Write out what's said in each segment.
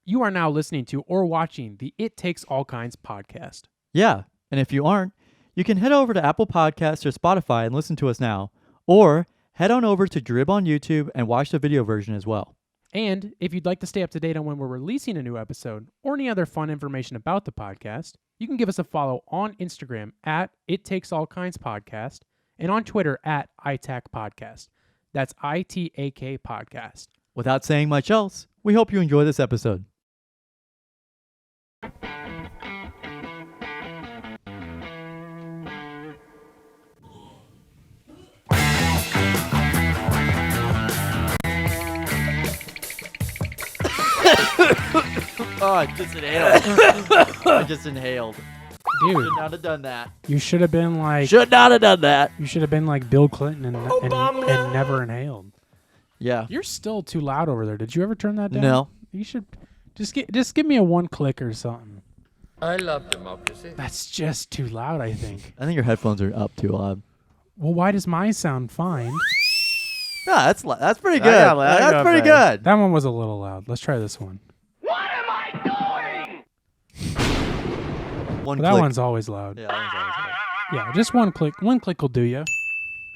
You are now listening to or watching the It Takes All Kinds podcast. Yeah, and if you aren't, you can head over to Apple Podcasts or Spotify and listen to us now. Or head on over to Drib on YouTube and watch the video version as well. And if you'd like to stay up to date on when we're releasing a new episode or any other fun information about the podcast, you can give us a follow on Instagram at It Takes All Kinds Podcast and on Twitter at ITAK Podcast. That's ITAK Podcast. Without saying much else, we hope you enjoy this episode. Oh, I just inhaled. Dude, Should not have done that. you should have been like Should not have done that. you should have been like Bill Clinton and never inhaled. Yeah. You're still too loud over there. Did you ever turn that down? No. You should just give me a one click or something. I love democracy. That's just too loud, I think. I think your headphones are up too loud. Well, why does mine sound fine? No, that's pretty good. got loud. That's I got pretty bad. good. That one was a little loud. Let's try this one. One That click. one's always loud. Yeah, that one's always loud. Yeah, just one click. One click will do you.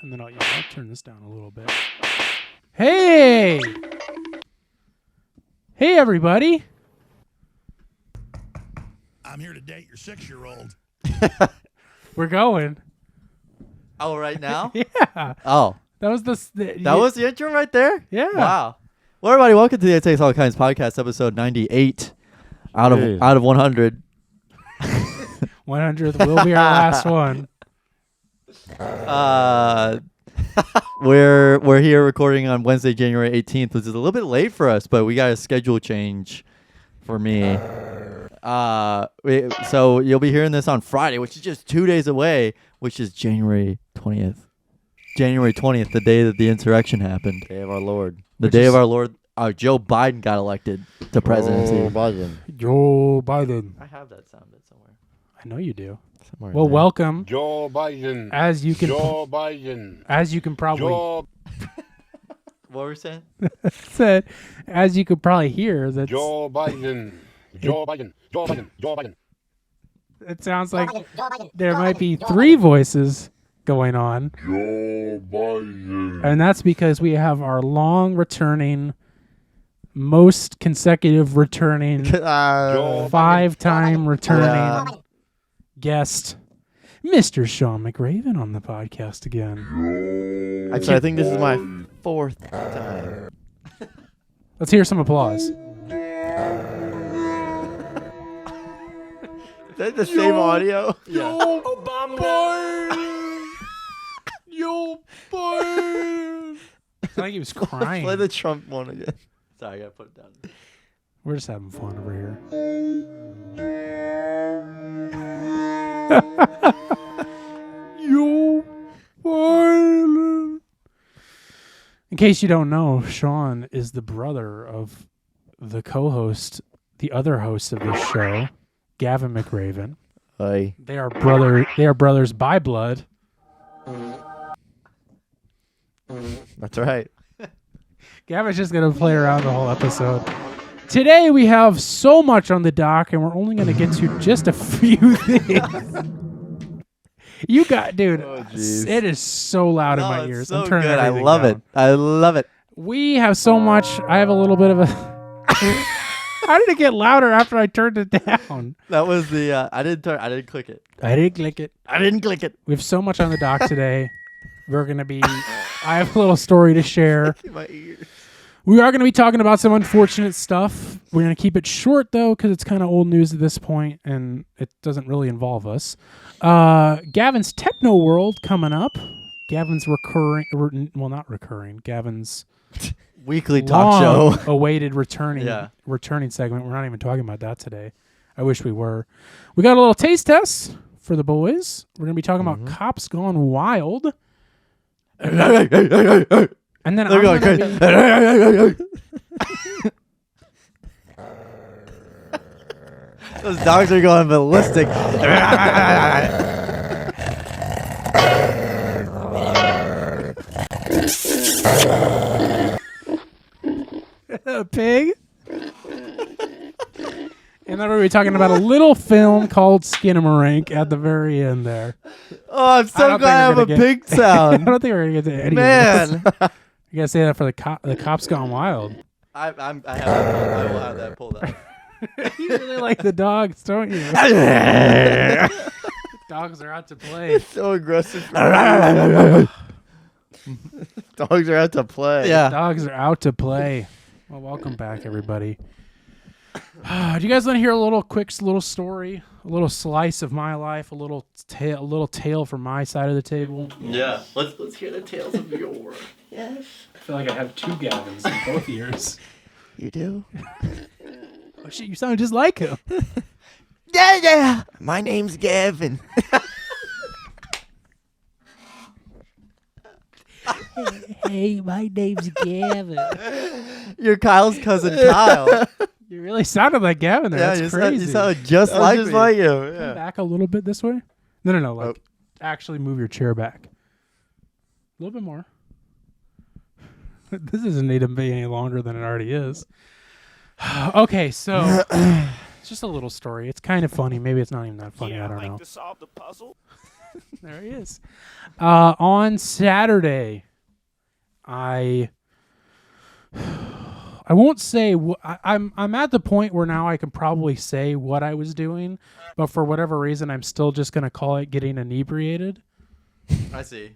And then I'll turn this down a little bit. Hey! Hey, everybody. I'm here to date your 6-year-old. We're going. Oh, right now? Yeah. Oh, That was the that was the intro right there? Yeah. Wow. Well, everybody, welcome to the It Takes All Kinds podcast, episode 98 out of 100. 100th will be our last one. We're here recording on Wednesday, January 18th, which is a little bit late for us, but we got a schedule change for me. So you'll be hearing this on Friday, which is just 2 days away, which is January 20th. January 20th, the day that the insurrection happened. Day of our Lord. The day of our Lord, Joe Biden got elected to presidency. Oh, Biden. Joe Biden. I have that sound bit somewhere. I know you do. Somewhere Well, in there. welcome. Joe Biden. As you can Biden. as you can probably What were we saying? said, as you could probably hear, that's Biden. Joe Biden. Joe Biden. Joe Biden. it sounds like there might be three voices going on. Joe Biden. And that's because we have our long returning, most consecutive returning, 5-time returning guest, Mr. Sean McRaven on the podcast again. Actually, I think this is my 4th time. Let's hear some applause. Is that the same audio? Yeah. Joe Biden. It's like he was crying. Play the Trump one again. Sorry, I gotta put it down. We're just having fun over here. Joe Biden. In case you don't know, Sean is the brother of the co-host, the other host of this show, Gavin McRaven. Hey. They are brothers by blood. That's right. Gavin's just going to play around the whole episode. Today we have so much on the dock, and we're only going to get to just a few things. You got, dude, Oh, jeez. it is so loud in my it's ears. so I'm turning good. I everything love down. it. I love it. We have so much. I have a little bit of a... How did it get louder after I turned it down? That was the I didn't click it. I didn't click it. I didn't click it. We have so much on the dock today. We're going to be... I have a little story to share. My ears. We are going to be talking about some unfortunate stuff. We're going to keep it short, though, because it's kind of old news at this point, and it doesn't really involve us. Gavin's Techno World coming up. Gavin's not recurring. Gavin's Weekly talk show. awaited returning segment. We're not even talking about that today. I wish we were. We got a little taste test for the boys. We're going to be talking about Cops Gone Wild. And then They're going crazy. Those dogs are going ballistic. A pig? And then we're gonna be talking about a little film called Skinamarink at the very end there. Oh, I'm I so don't glad I have think a we're gonna pig I sound. don't think we're gonna get to any of this. Man. You gotta say that for the cops gone wild. I will have that pulled up. You really like the dogs, don't you? Dogs are out to play. So aggressive. Dogs are out to play. Yeah. Dogs are out to play. Well, welcome back, everybody. Do you guys want to hear a little story, a little slice of my life, a little tale from my side of the table? Yeah. Let's hear the tales of your. Yes. I feel like I have two Gavins in both ears. You do? Oh shit, you sound just like him. Yeah. My name's Gavin. Hey, my name's Gavin. You're Kyle's cousin Kyle. You really sounded like Gavin there. That's crazy. You sounded just I was like just me. like him. Come Yeah. back a little bit this way. No. Like, actually move your chair back. A little bit more. This doesn't need to be any longer than it already is. Okay, so it's just a little story. It's kind of funny. Maybe it's not even that funny. I don't know. to solve the puzzle. There he is. On Saturday, I won't say. I'm at the point where now I can probably say what I was doing, but for whatever reason, I'm still just gonna call it getting inebriated. I see.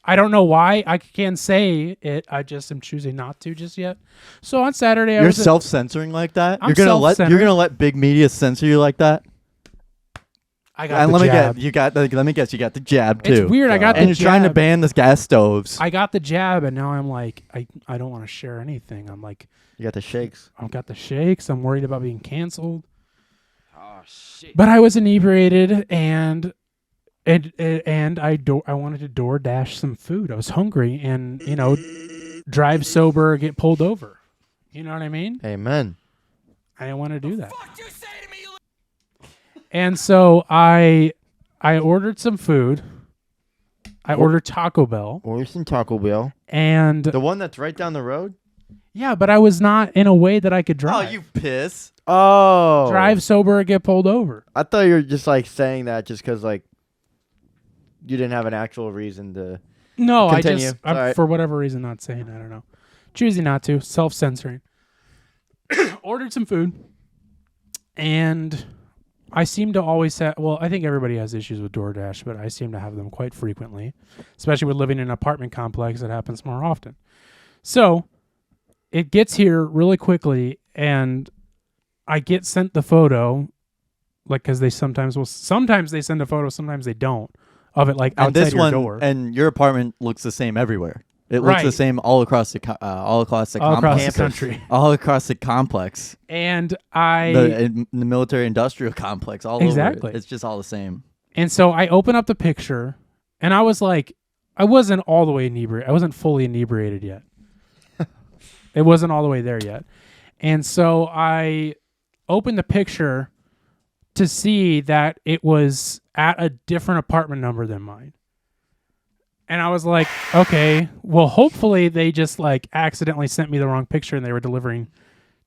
I don't know why. I can say it. I just am choosing not to just yet. So on Saturday, You're self-censoring like that. I'm You're gonna self-centered. let big media censor you like that. I got And the let jab. let me guess, you got the jab too. It's weird. I got and the you're jab. trying to ban the gas stoves. I got the jab, and now I'm like, I don't want to share anything. I'm like, You got the shakes. I've got the shakes. I'm worried about being canceled. Oh shit! But I was inebriated, and I wanted to DoorDash some food. I was hungry, and drive sober, get pulled over. You know what I mean? Amen. I didn't want to do that. And so I ordered some food. I ordered Taco Bell, Or some Taco Bell. and The one that's right down the road? yeah, but I was not in a way that I could Oh, drive. you piss. Oh. Drive sober or get pulled over. I thought you were just like saying that just because like you didn't have an actual reason to. No, Continue. I'm Alright. for whatever reason not saying. I don't know. Choosing not to. Self-censoring. Ordered some food, and I seem to always have. Well, I think everybody has issues with DoorDash, but I seem to have them quite frequently, especially with living in an apartment complex. It happens more often. So it gets here really quickly, and I get sent the photo, like because they sometimes they send a photo, sometimes they don't, of it like And outside this your one, door. and your apartment looks the same everywhere. It looks the Right. same all across the all across the complex. country. All across the complex. And The military industrial complex. All Exactly. over it. It's just all the same. And so I open up the picture, and I was like, I wasn't all the way inebriated. I wasn't fully inebriated yet. It wasn't all the way there yet. And so I opened the picture to see that it was at a different apartment number than mine. And I was like, okay, well, hopefully they just like accidentally sent me the wrong picture and they were delivering.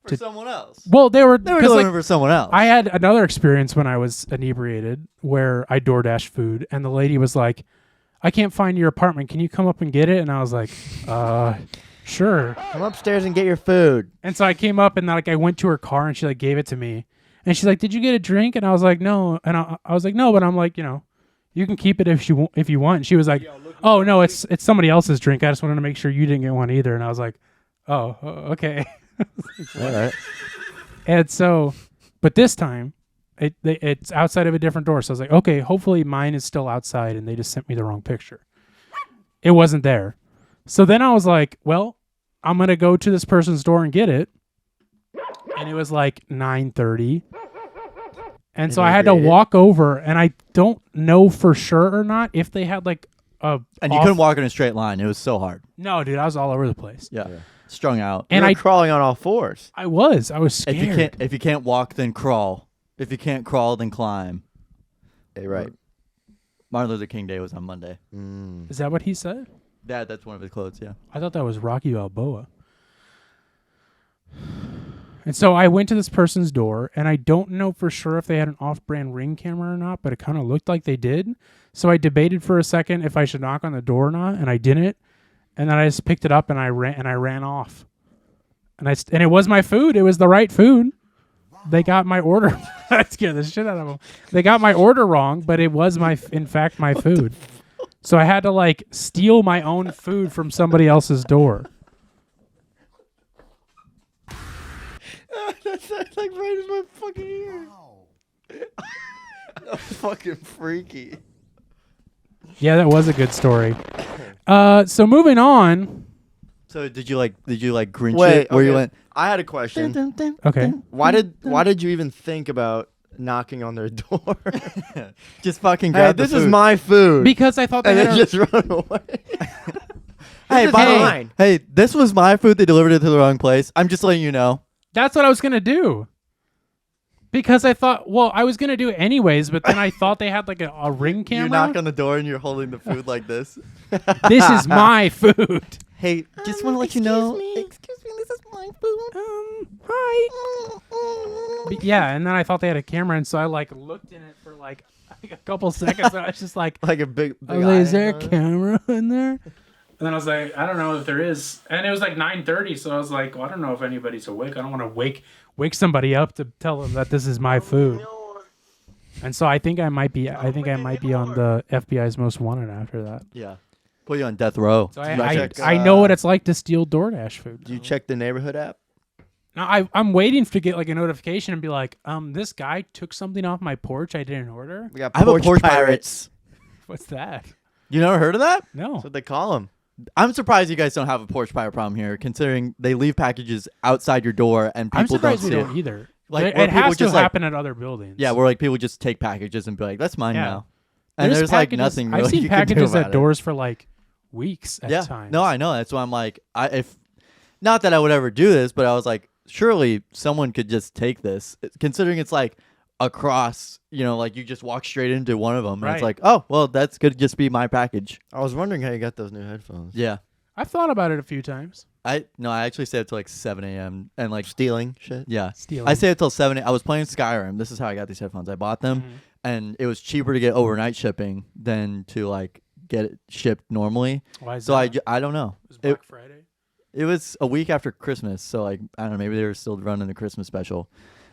For someone else. Well, they were They were 'cause, delivering like, for someone else. I had another experience when I was inebriated where I DoorDash food, and the lady was like, I can't find your apartment. Can you come up and get it? And I was like, sure. Come upstairs and get your food. And so I came up, and like I went to her car, and she like gave it to me. And she's like, did you get a drink? And I was like, no. And I was like, no, but I'm like, you can keep it if you want. And she was like, oh, no, it's somebody else's drink. I just wanted to make sure you didn't get one either. And I was like, oh, okay. All right. And so, but this time, it's outside of a different door. So I was like, okay, hopefully mine is still outside and they just sent me the wrong picture. It wasn't there. So then I was like, well, I'm going to go to this person's door and get it. And it was like 9:30. And so I had to Inebriated. walk over, and I don't know for sure or not if they had like a... and you couldn't walk in a straight line. It was so hard. No, dude, I was all over the place. Yeah. Strung out. And You're crawling on all fours. I was scared. If you can't walk, then crawl. If you can't crawl, then climb. Hey, right. Martin Luther King Day was on Monday. Is that what he said? That's one of his quotes, yeah. I thought that was Rocky Balboa. And so I went to this person's door, and I don't know for sure if they had an off-brand Ring camera or not, but it kind of looked like they did. So I debated for a second if I should knock on the door or not, and I didn't. And then I just picked it up and I ran off. And it was my food. It was the right food. They got my order. That scared the shit out of them. They got my order wrong, but it was in fact my food. So I had to like steal my own food from somebody else's door. That's like right in my fucking ear. That was fucking freaky. Yeah, that was a good story. So moving on. So did you like Grinch Wait, it where you okay. went? I had a question. Okay. Why did you even think about knocking on their door? Just fucking Hey, grab the this is food. my food. Because I thought they and had then a, just run away. Hey, is by the way, mine. hey, this was my food. They delivered it to the wrong place. I'm just letting you know. that's what I was going to do. Because I thought, well, I was going to do it anyways, but then I thought they had like a Ring camera. You knock on the door and you're holding the food like this. This is my food. Hey, just want to let you know. Excuse me, this is my food. Hi. Yeah, and then I thought they had a camera, and so I like looked in it for like a couple seconds, and I was just like, Like a big I was like, is there a eye on it. camera in there? And then I was like, I don't know if there is. And it was like 9:30, so I was like, well, I don't know if anybody's awake. I don't want to wake somebody up to tell them that this is my food. And so I think I might be on the FBI's most wanted after that. Yeah. Put you on death row. So check, I know what it's like to steal DoorDash food. Do you check the neighborhood app? Now I'm waiting to get like a notification and be like, this guy took something off my porch I didn't order. We got I have a porch pirates. What's that? You never heard of that? No. That's what they call them. I'm surprised you guys don't have a porch pirate problem here, considering they leave packages outside your door and I'm people don't surprised we see don't it. either. Like, Like, where it people has to just, like- happen at other buildings. Yeah, where like people just take packages and be like, "That's mine Yeah. now," and there's like packages- nothing really I've seen you can do packages about at it. doors for like weeks at Yeah, times. no, I know. That's why I'm like, not that I would ever do this, but I was like, surely someone could just take this, considering it's like across, like you just walk straight into one of them, and Right. it's like, oh, well, that's could just be my package. I was wondering how you got those new headphones. Yeah, I've thought about it a few times. I actually stayed up till like 7 a.m. and like, Stealing shit. yeah, Stealing. I stayed up till 7. I was playing Skyrim. This is how I got these headphones. I bought them, Mm-hmm. and it was cheaper to get overnight shipping than to like get it shipped normally. Why is So that? I don't know. It was Black Friday. It was a week after Christmas, so like I don't know, maybe they were still running the Christmas special.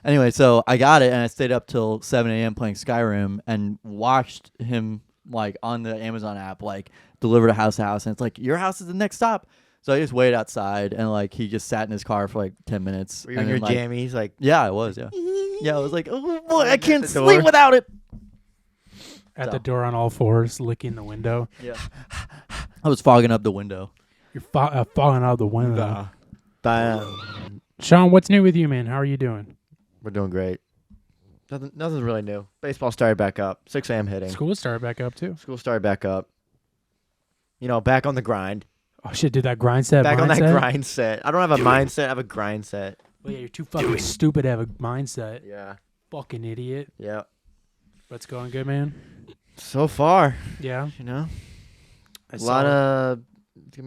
Anyway, so I got it and I stayed up till 7 a.m. playing Skyrim and watched him like on the Amazon app like deliver to house, and it's like your house is the next stop. So I just waited outside and like he just sat in his car for like 10 minutes. Were you and in your then, like, jammies? Like, Yeah, I was. Yeah, yeah. I was like, oh boy, I can't the sleep door. without it. At So. the door on all fours, licking the window. Yeah, I was fogging up the window. You're falling out of the window. bam. Sean, what's new with you, man? How are you doing? We're doing great. Nothing's really new. Baseball started back up. 6 a.m. hitting. School started back up too. School started back up. Back on the grind. Oh shit, did that grind set? Back on that mindset? grind set. I don't have a mindset. I have a grind set. Well, yeah, you're too fucking stupid to have a mindset. Yeah. Fucking idiot. Yeah. What's going good, man? So far, Yeah. a lot of it's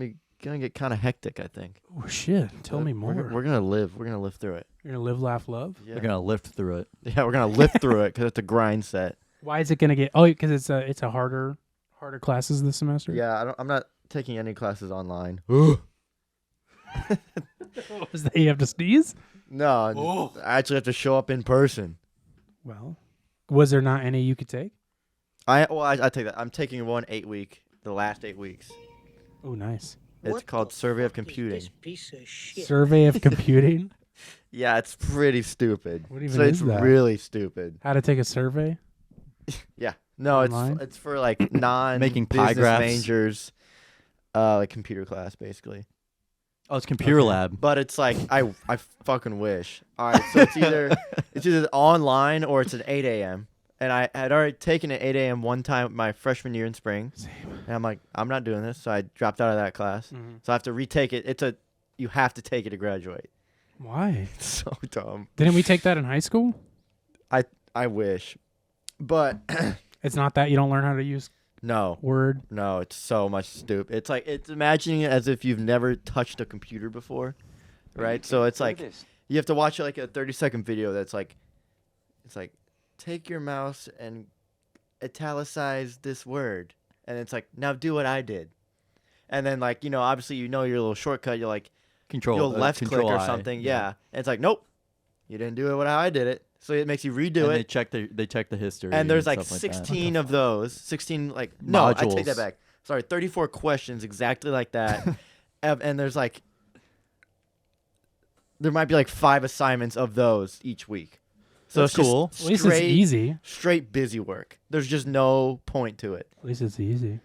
gonna get kind of hectic. I think. Oh shit! Tell me more. We're gonna live. We're gonna live through it. You're gonna live, laugh, love. Yeah. We're gonna lift through it. Yeah, we're gonna live through it because it's a grind set. Why is it gonna get? Oh, because it's a harder classes this semester. Yeah, I'm not taking any classes online. What was that? You have to sneeze? No, I actually have to show up in person. Well, was there not any you could take? I take that. I'm taking one 8-week. The last 8 weeks. Oh, nice. It's called Survey of Computing. Piece of shit. Survey of computing. Yeah, it's pretty stupid. What even so is it's that? really stupid. How to take a survey? Yeah. No, Online? it's for like non Making pie business graphs. majors, like computer class basically. Oh, it's computer Okay. lab. But it's like I fucking wish. All right, so it's either online or it's at 8 a.m. And I had already taken it 8 a.m. one time my freshman year in spring. Same. And I'm like, I'm not doing this, so I dropped out of that class. So I have to retake it. You have to take it to graduate. Why? It's so dumb. Didn't we take that in high school? I wish, but It's not that you don't learn how to use no. Word. No, it's so much stupid. It's imagining it as if you've never touched a computer before, right? So it's like You have to watch like a 30-second video that's like, it's like, take your mouse and italicize this word, and it's like, now do what I did, and then like obviously your little shortcut, you're like you'll left click Control or I, something, yeah, and it's like nope, you didn't do it how I did it, so it makes you redo and it. They check the history. And there's like stuff 16 of those. 16 like no, I take that Modules. back. Sorry, 34 questions exactly like that. And there's like there might be like 5 assignments of those each week. So That's it's just cool. At least it's easy. Straight busy work. There's just no point to it. At least it's easy.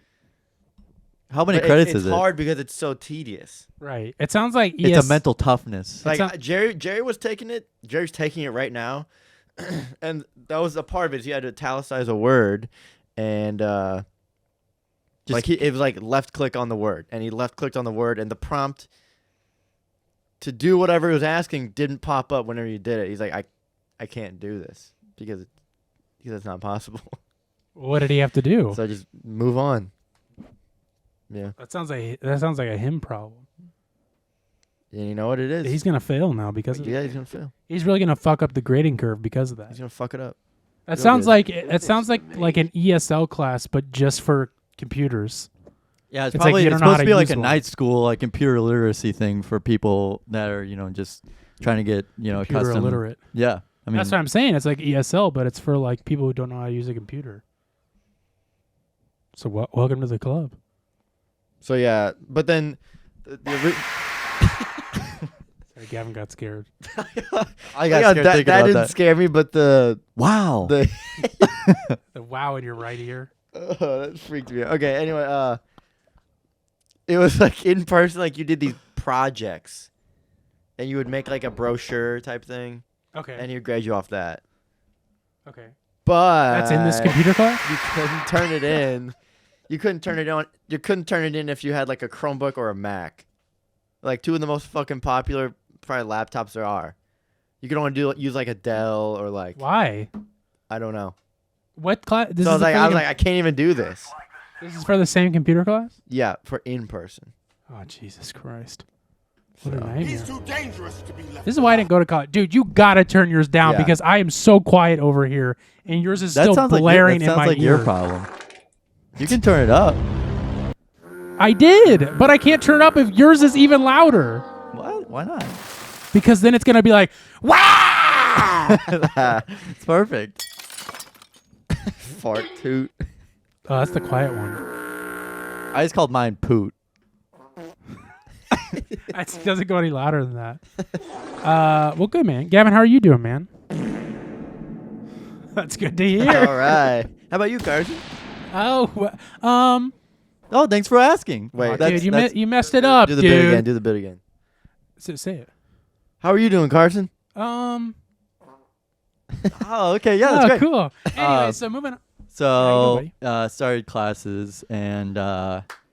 How many But credits it's is it? hard because it's so tedious. Right. It sounds like It's a mental toughness. Like not- Jerry was taking it. Jerry's taking it right now, and that was a part of it. Is he had to italicize a word, and it was like left click on the word, and he left clicked on the word, and the prompt to do whatever he was asking didn't pop up whenever you did it. He's like, I can't do this because it's not possible. What did he have to do? So just move on. Yeah, That sounds like a him problem. and you know what it is. He's gonna fail now because of yeah, he's gonna fail. he's really gonna fuck up the grading curve because of that. He's gonna fuck it up. That Real sounds good. like an ESL class, but just for computers. Yeah, it's It's like probably you it's don't know how supposed to to be like use a one. night school, like computer literacy thing for people that are just trying to get Computer accustomed. illiterate. Yeah, I mean That's what I'm saying. It's like ESL, but it's for like people who don't know how to use a computer. So welcome to the club. So yeah, but then Sorry, Gavin got scared. I got scared thinking that about didn't that. scare me, but the Wow. the The wow in your right ear. that freaked me out. Okay, anyway, it was like in person, like you did these projects, and you would make like a brochure type thing, Okay. and he would grade you off that. Okay. But That's in this computer class? you couldn't turn it in. You couldn't turn it on. You couldn't turn it in if you had like a Chromebook or a Mac, like 2 of the most fucking popular probably laptops there are. You could only use like a Dell or like Why? I don't know. What class? So I was like, I can't even do this. This is for the same computer class? Yeah, for in person. Oh, Jesus Christ. What a So- nightmare. He's too dangerous to be left. This is why I didn't go to college. Dude, you got to turn yours down Yeah. because I am so quiet over here and yours is That still sounds blaring like, that in my sounds like ear. your problem. You can turn it up. I did, but I can't turn it up if yours is even louder What? Why not? because then it's going to be like, wow! It's perfect. Fart toot. Oh, that's the quiet one. I just called mine poot. It doesn't go any louder than that. Well, good, man. Gavin, how are you doing, man? That's good to hear. All right. How about you, Carson? Oh, thanks for asking. Wait, dude, you messed it up, do the dude. bit again. Do the bit again. Say it. How are you doing, Carson? Oh, okay. Yeah, that's oh, great. cool. Anyway, so moving on. So, How started classes and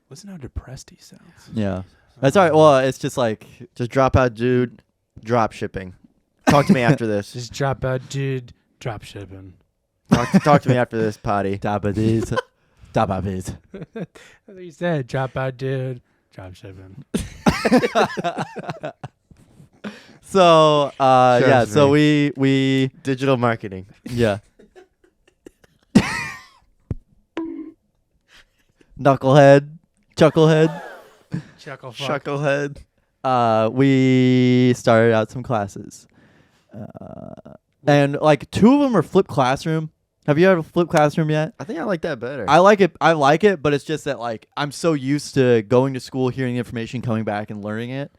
Listen how depressed he sounds. yeah. That's all right. Well, it's just like Just drop out, dude. Drop shipping. Talk to me after this. Just drop out, dude. Drop shipping. Talk to me after this, potty. dabadees, dababees. That's what you said. Drop out, dude. Drop shipping. So, yeah. Trust So me. we Digital marketing. yeah. Knucklehead, chucklehead. Chuckle fuck. Chucklehead. We started out some classes, and like 2 of them are flipped classroom. Have you had a flipped classroom yet? I think I like that better. I like it, but it's just that like I'm so used to going to school, hearing the information, coming back and learning it.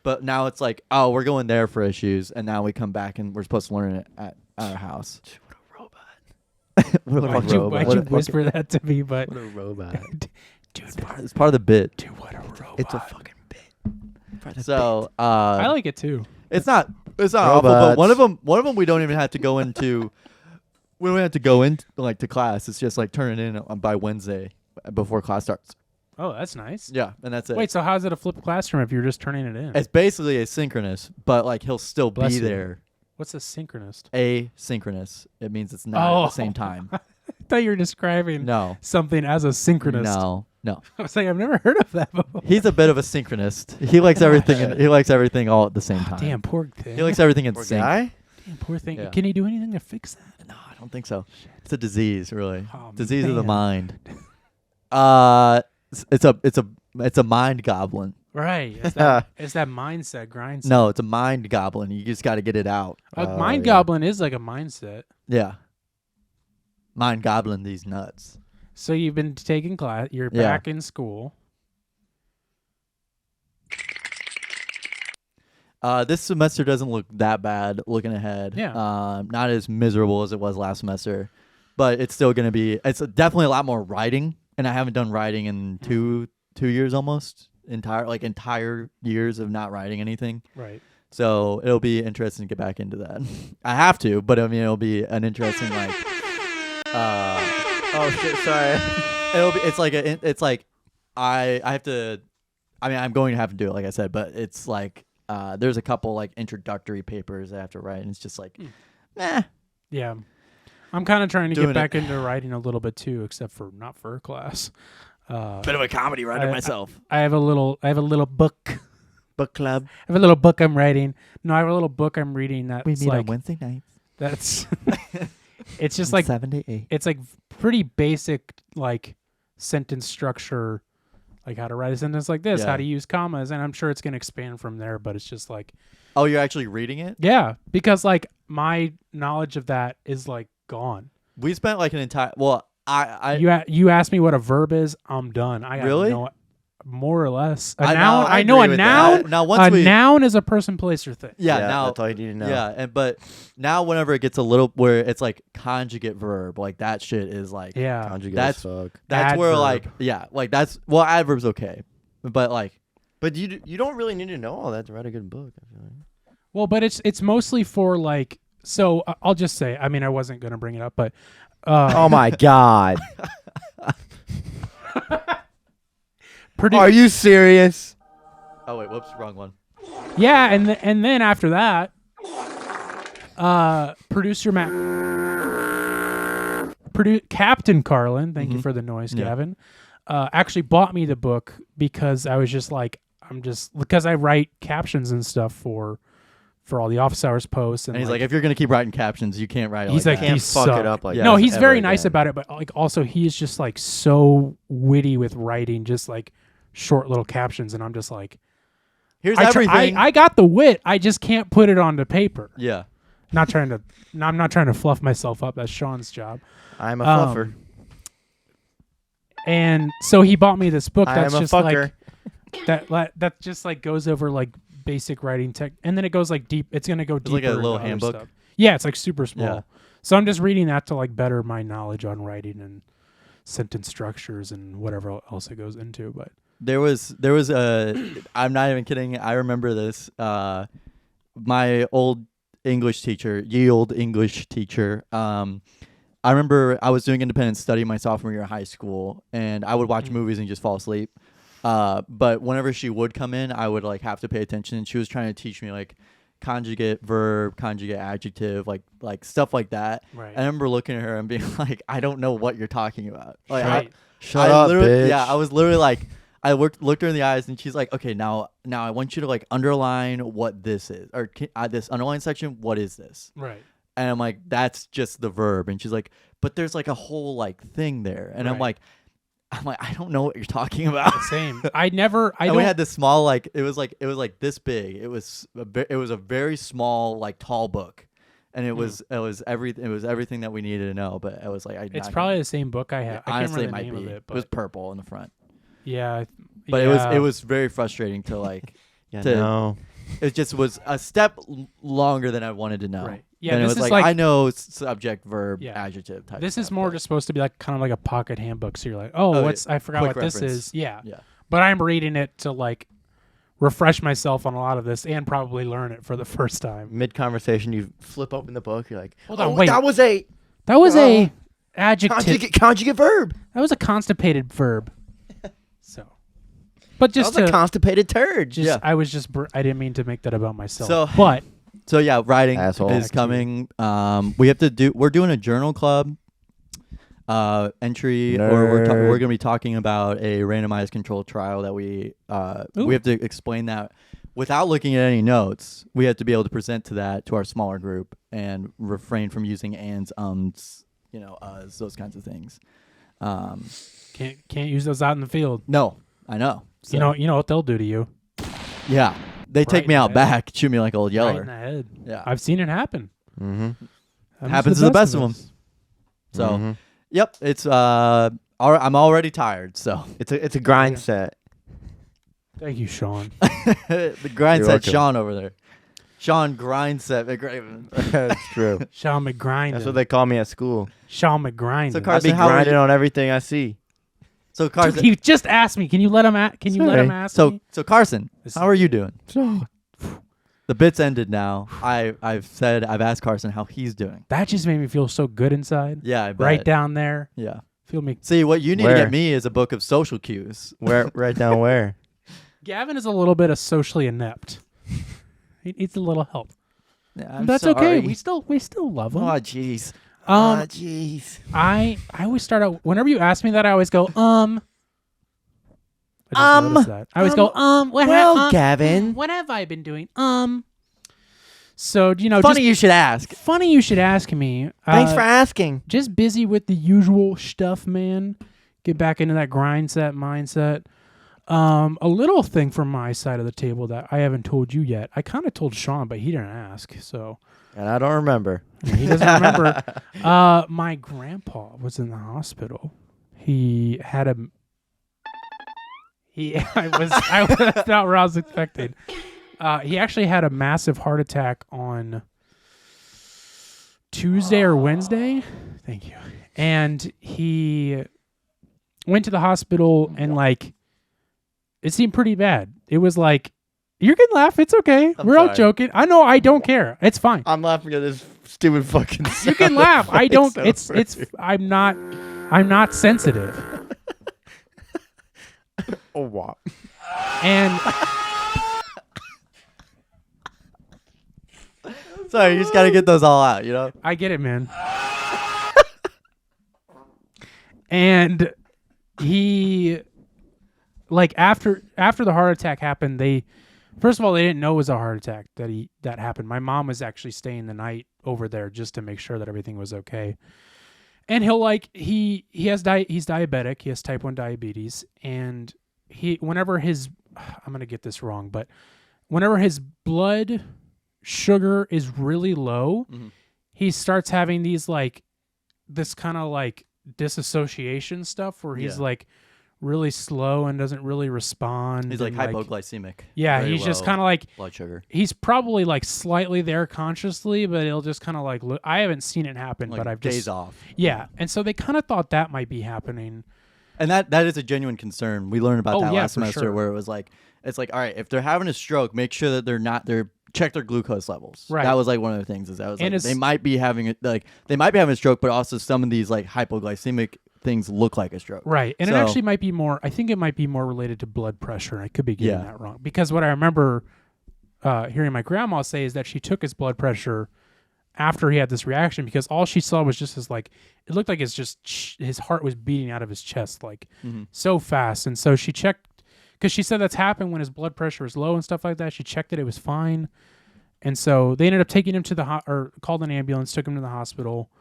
But now it's like, oh, we're going there for issues, and now we come back and we're supposed to learn it at our house. What a Why'd fucking you robot. What a whisper that to me? But What a robot. dude, It's part of the bit. dude, what a robot. It's a fucking bit. So I like it too. it's not awful, but Robots. one of them we don't even have to go into. We don't have to go into like to class. It's just like turn it in by Wednesday before class starts. Oh, that's nice. Yeah, and that's it. Wait, so how is it a flipped classroom if you're just turning it in? It's basically asynchronous, but like he'll still Bless be you. there. What's a synchronist? Asynchronous. It means it's not at the same time. I thought you were describing No. something as a synchronist. No. No. I was like, I've never heard of that before. He's a bit of a synchronist. He likes everything. He likes everything all at the same time. Damn, poor thing. He likes everything in Poor sync. guy. Damn, poor thing. Yeah. Can he do anything to fix that? No, I don't think so. It's a disease, really. Oh, Disease of the man. mind. It's a mind goblin. Right. It's that mindset grinds. No, it's a mind goblin. You just got to get it out. Mind goblin is like a mindset. Yeah. Mind goblin these nuts. So you've been taking class. You're Yeah. back in school. This semester doesn't look that bad looking ahead. Yeah. Not as miserable as it was last semester, but it's still going to be, it's definitely a lot more writing. And I haven't done writing in two years almost. Entire years of not writing anything. Right. So it'll be interesting to get back into that. I have to, but I mean, it'll be an interesting, like, Oh shit! Sorry. I have to, I mean, I'm going to have to do it, like I said, but it's like, there's a couple like introductory papers I have to write, and it's just like, Yeah. I'm kind of trying to Doing get it. back into writing a little bit too, except for not for a class. bit of a comedy writer myself. I have a little book. Book club. I have a little book I'm writing. No, I have a little book I'm reading that's We meet like on Wednesday nights. that's it's just like 7 to 8. it's like pretty basic like sentence structure, like how to write a sentence like this, Yeah. how to use commas, and I'm sure it's gonna expand from there, but it's just like Oh, you're actually reading it? yeah, because like my knowledge of that is like gone. We spent like an entire. Well, I You asked me what a verb is, I'm done. I Really? know more or less. A I know- noun, I I know a agree with noun. that. Now once A we noun is a person, place, or thing. yeah, now that's all you need to know. yeah, but now whenever it gets a little where it's like conjugate verb, like that shit is like Yeah. Conjugate That's- as fuck. that's where Adverb. like like that's well adverb's okay, but like But you don't really need to know all that to write a good book. I feel like. Well, but it's mostly for like. So I'll just say. I mean, I wasn't gonna bring it up, but. Oh my god! Are you serious? oh wait, whoops, wrong one. Yeah, and then after that, producer Matt, Captain Carlin, thank you for the noise, Yeah. Gavin, actually bought me the book because I was just like, because I write captions and stuff for all the office hours posts, and And he's like, if you're gonna keep writing captions, you can't write it he's like like, that. Can't these fuck suck. it up like Yeah. No, this he's ever very nice again. about it, but like also he's just like so witty with writing, just like short little captions, and I'm just like, Here's I everything. got the wit, I just can't put it onto paper. yeah. I'm not trying to fluff myself up. That's Sean's job. I'm a Um, fluffer. And so he bought me this book I that's am a just fucker. like that just like goes over like basic writing tech, and then it goes like deep. It's gonna go deeper. like a into little other handbook? stuff. Yeah, it's like super small. Yeah. So I'm just reading that to like better my knowledge on writing and sentence structures and whatever else it goes into. But There was a I'm not even kidding. I remember this. My old English teacher, ye old English teacher. I remember I was doing independent study my sophomore year of high school, and I would watch movies and just fall asleep. But whenever she would come in, I would like have to pay attention. And she was trying to teach me like conjugate verb, conjugate adjective, like stuff like that. right. I remember looking at her and being like, I don't know what you're talking about. Like, Right. Shut up, literally, bitch. Yeah, I was literally like, I looked her in the eyes, and she's like, okay, now I want you to like underline what this is, or this underline section. What is this? Right. And I'm like, that's just the verb. And she's like, but there's like a whole like thing there. And I'm Right. like, I don't know what you're talking about. Same. I don't. We had this small like it was like this big. It was a very small like tall book, and it was everything that we needed to know. But I was like, It's probably the same book I have. I can't honestly, it remember the might name be. of it, It was but purple in the front, yeah. but yeah. it was very frustrating to like. Yeah, to- no. It just was a step longer than I wanted to know. Right. Yeah, And it this was is like like- I know subject, verb, Yeah. adjective type. This is stuff, more but- just supposed to be like kind of like a pocket handbook. So you're like, oh, Oh, what's I forgot quick what this reference. is. Yeah. Yeah. But I'm reading it to like refresh myself on a lot of this and probably learn it for the first time. Mid conversation, you flip open the book. You're like, Hold on, oh, wait. that was a That was a adjective. conjugate verb. That was a constipated verb. So, but just that was to a constipated turd. just Yeah. I was just I didn't mean to make that about myself. So- but So yeah, writing Asshole. is coming. We're doing a journal club. entry, or we're Nerd. going to be talking about a randomized controlled trial that we have to explain that without looking at any notes. We have to be able to present to that to our smaller group and refrain from using ands, those kinds of things. Can't use those out in the field. No, I know. So, You know what they'll do to you. yeah, they Right take me in out the head. back, shoot me like old Right in Yeller. the head. Yeah, I've seen it happen. Mm-hmm. happens to the best of them. us. So, Mm-hmm. yep, it's I'm already tired. So It's a grind set. Thank you, Sean. the grind You're set welcome. Sean over there. Sean grind set McGraven. That's true. Sean McGrind. That's what they call me at school. Sean McGrind. So I Carson, be how are grinding you? on everything I see. So Carson, He just asked me. Can you let him? Can you let him Sorry. ask me? so Carson, This how are you doing? So The bit's ended now. I've asked Carson how he's doing. that just made me feel so good inside. Yeah, I bet. Right down there. Yeah. Feel me. See, what you need to Where? get me is a book of social cues. Where? Right down where? Gavin is a little bit of socially inept. He needs a little help. Yeah, That's okay. We still love him. Oh, jeez. Jeez. I always start out whenever you ask me that I always go I just noticed that. I always go Gavin. what have I been doing? So Funny you should ask. funny you should ask me. Thanks for asking. Just busy with the usual stuff, man. Get back into that grind set mindset. A little thing from my side of the table that I haven't told you yet. I kind of told Sean, but he didn't ask, so And I don't remember. he doesn't remember. My grandpa was in the hospital. He had a. I was not where I was expecting. He actually had a massive heart attack on Tuesday or Wednesday. Thank you. And he went to the hospital and it seemed pretty bad. It was like, you can laugh. It's okay. We're all sorry. joking. I know. I don't care. It's fine. I'm laughing at this stupid fucking You can laugh. I don't. It's. I'm not sensitive. Oh, wow. And Sorry, you just got to get those all out, you know? I get it, man. And he, after the heart attack happened, first of all, they didn't know it was a heart attack that happened. My mom was actually staying the night over there just to make sure that everything was okay. And he's diabetic. He has type 1 diabetes, and whenever his I'm gonna get this wrong, but whenever his blood sugar is really low, he starts having these this kind of disassociation stuff where he's really slow and doesn't really respond. He's and, hypoglycemic. Yeah, Very he's just low kind of blood sugar. he's probably slightly there consciously, but it'll just kind of look. I haven't seen it happen, but I've days just off. Yeah, and so they kind of thought that might be happening. And that is a genuine concern. We learned about that last for semester sure. where it was it's all right, if they're having a stroke, make sure that they're check their glucose levels. Right. That was one of the things is that was And it's- they might be having it they might be having a stroke, but also some of these hypoglycemic things look like a stroke. Right. And it So- actually might be more, I think it might be more related to blood pressure. I could be getting Yeah. that wrong. Because what I remember hearing my grandma say is that she took his blood pressure after he had this reaction because all she saw was just his it looked like it's just his heart was beating out of his chest so fast. And so she checked, because she said that's happened when his blood pressure is low and stuff like that. She checked it was fine. And so they ended up taking him to or called an ambulance, took him to the hospital.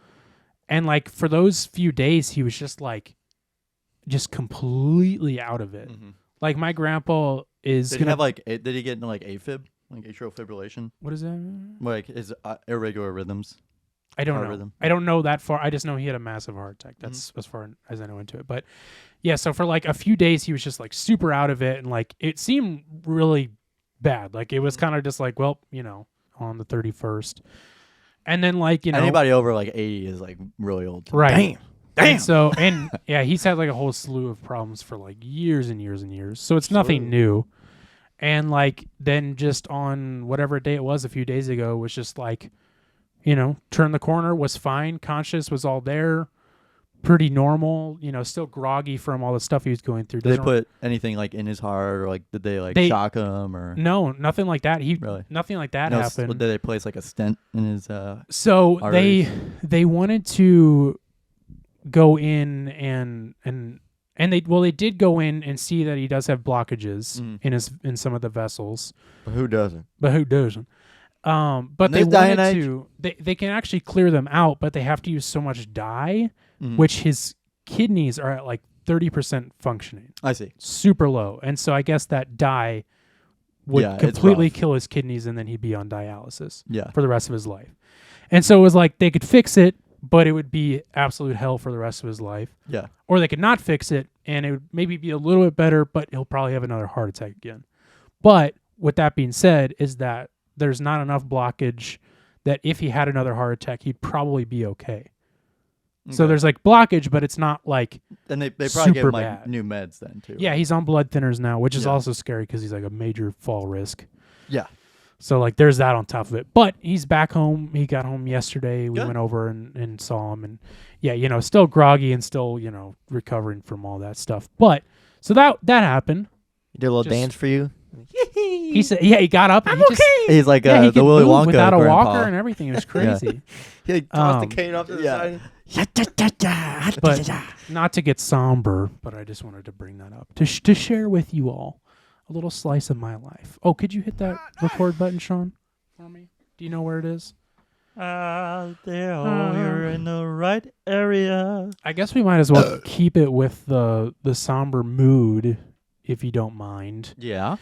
And for those few days, he was just just completely out of it. My grandpa is Did gonna he have did he get into AFib? Atrial fibrillation? What is that? His irregular rhythms? I don't heart know. rhythm. I don't know that far. I just know he had a massive heart attack. That's as far as I know into it. But yeah, so for a few days, he was just super out of it, and it seemed really bad. It was kind of just well, on the 31st, and then Anybody over 80 is really old. right. Damn. And so yeah, he's had a whole slew of problems for years and years and years. So it's nothing new. And then just on whatever day it was a few days ago was just turned the corner, was fine, conscious, was all there, pretty normal, still groggy from all the stuff he was going through. Did they Doesn't- put anything in his heart, or did they shock him, or No, nothing like that. Really? Nothing like that no, happened. did they place a stent in his? So arteries? they wanted to go in and they did go in and see that he does have blockages in some of the vessels. But who doesn't? But who doesn't? But they this day wanted and age- to. They can actually clear them out, but they have to use so much dye, Mhm. which his kidneys are at like 30% functioning, I see. super low. And so I guess that dye would Yeah, it's completely rough. kill his kidneys, and then he'd be on dialysis Yeah. for the rest of his life. And so it was like they could fix it, but it would be absolute hell for the rest of his life. Yeah. Or they could not fix it, and it would maybe be a little bit better, but he'll probably have another heart attack again. But with that being said, is that there's not enough blockage that if he had another heart attack, he'd probably be okay. So Okay. there's like blockage, but it's not like, And they probably give super him like bad. new meds then too. yeah, he's on blood thinners now, which is Yeah. also scary because he's like a major fall risk. Yeah. So like there's that on top of it. But he's back home. He got home yesterday. We Good. went over and saw him, and yeah, still groggy and still, recovering from all that stuff. But so that happened. He did a little Just- dance for you. He said, yeah, he got up and he just He's like he the could Willy move Wonka without a grandpa. walker and everything. It was crazy. He tossed Um, the cane off to the yeah. side. But not to get somber, but I just wanted to bring that up to share with you all a little slice of my life. Oh, could you hit that record button, Sean, for me? Do you know where it is? You're in the right area. I guess we might as well keep it with the somber mood, if you don't mind. Yeah.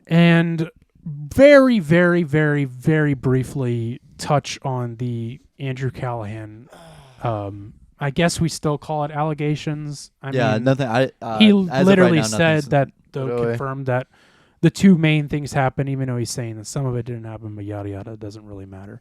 And very, very, very, very briefly touch on the Andrew Callahan. I guess we still call it allegations. I mean, Nothing. he as of right literally now, said nothing's- that, though, Really? confirmed that the two main things happened, even though he's saying that some of it didn't happen, but yada yada, it doesn't really matter.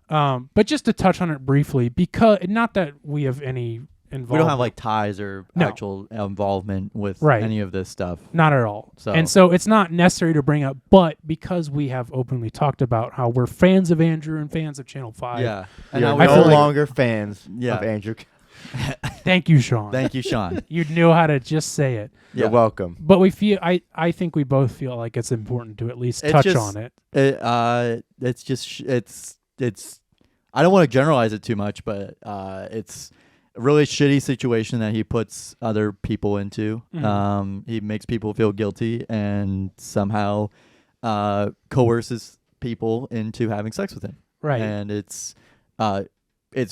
But just to touch on it briefly, because not that we have any involvement. we don't have like ties or No. actual involvement with Right. any of this stuff. Not at all. So- And so it's not necessary to bring up, but because we have openly talked about how we're fans of Andrew and fans of Channel 5. Yeah. You're now I no feel like- longer fans Yeah. of Andrew. Thank you, Sean. Thank you, Sean. You knew how to just say it. You're Yeah. welcome. But we feel I think we both feel like it's important to at least It's touch just- on it. It's just it's. I don't want to generalize it too much, but it's a really shitty situation that he puts other people into. Mhm. He makes people feel guilty and somehow coerces people into having sex with him. Right. And it's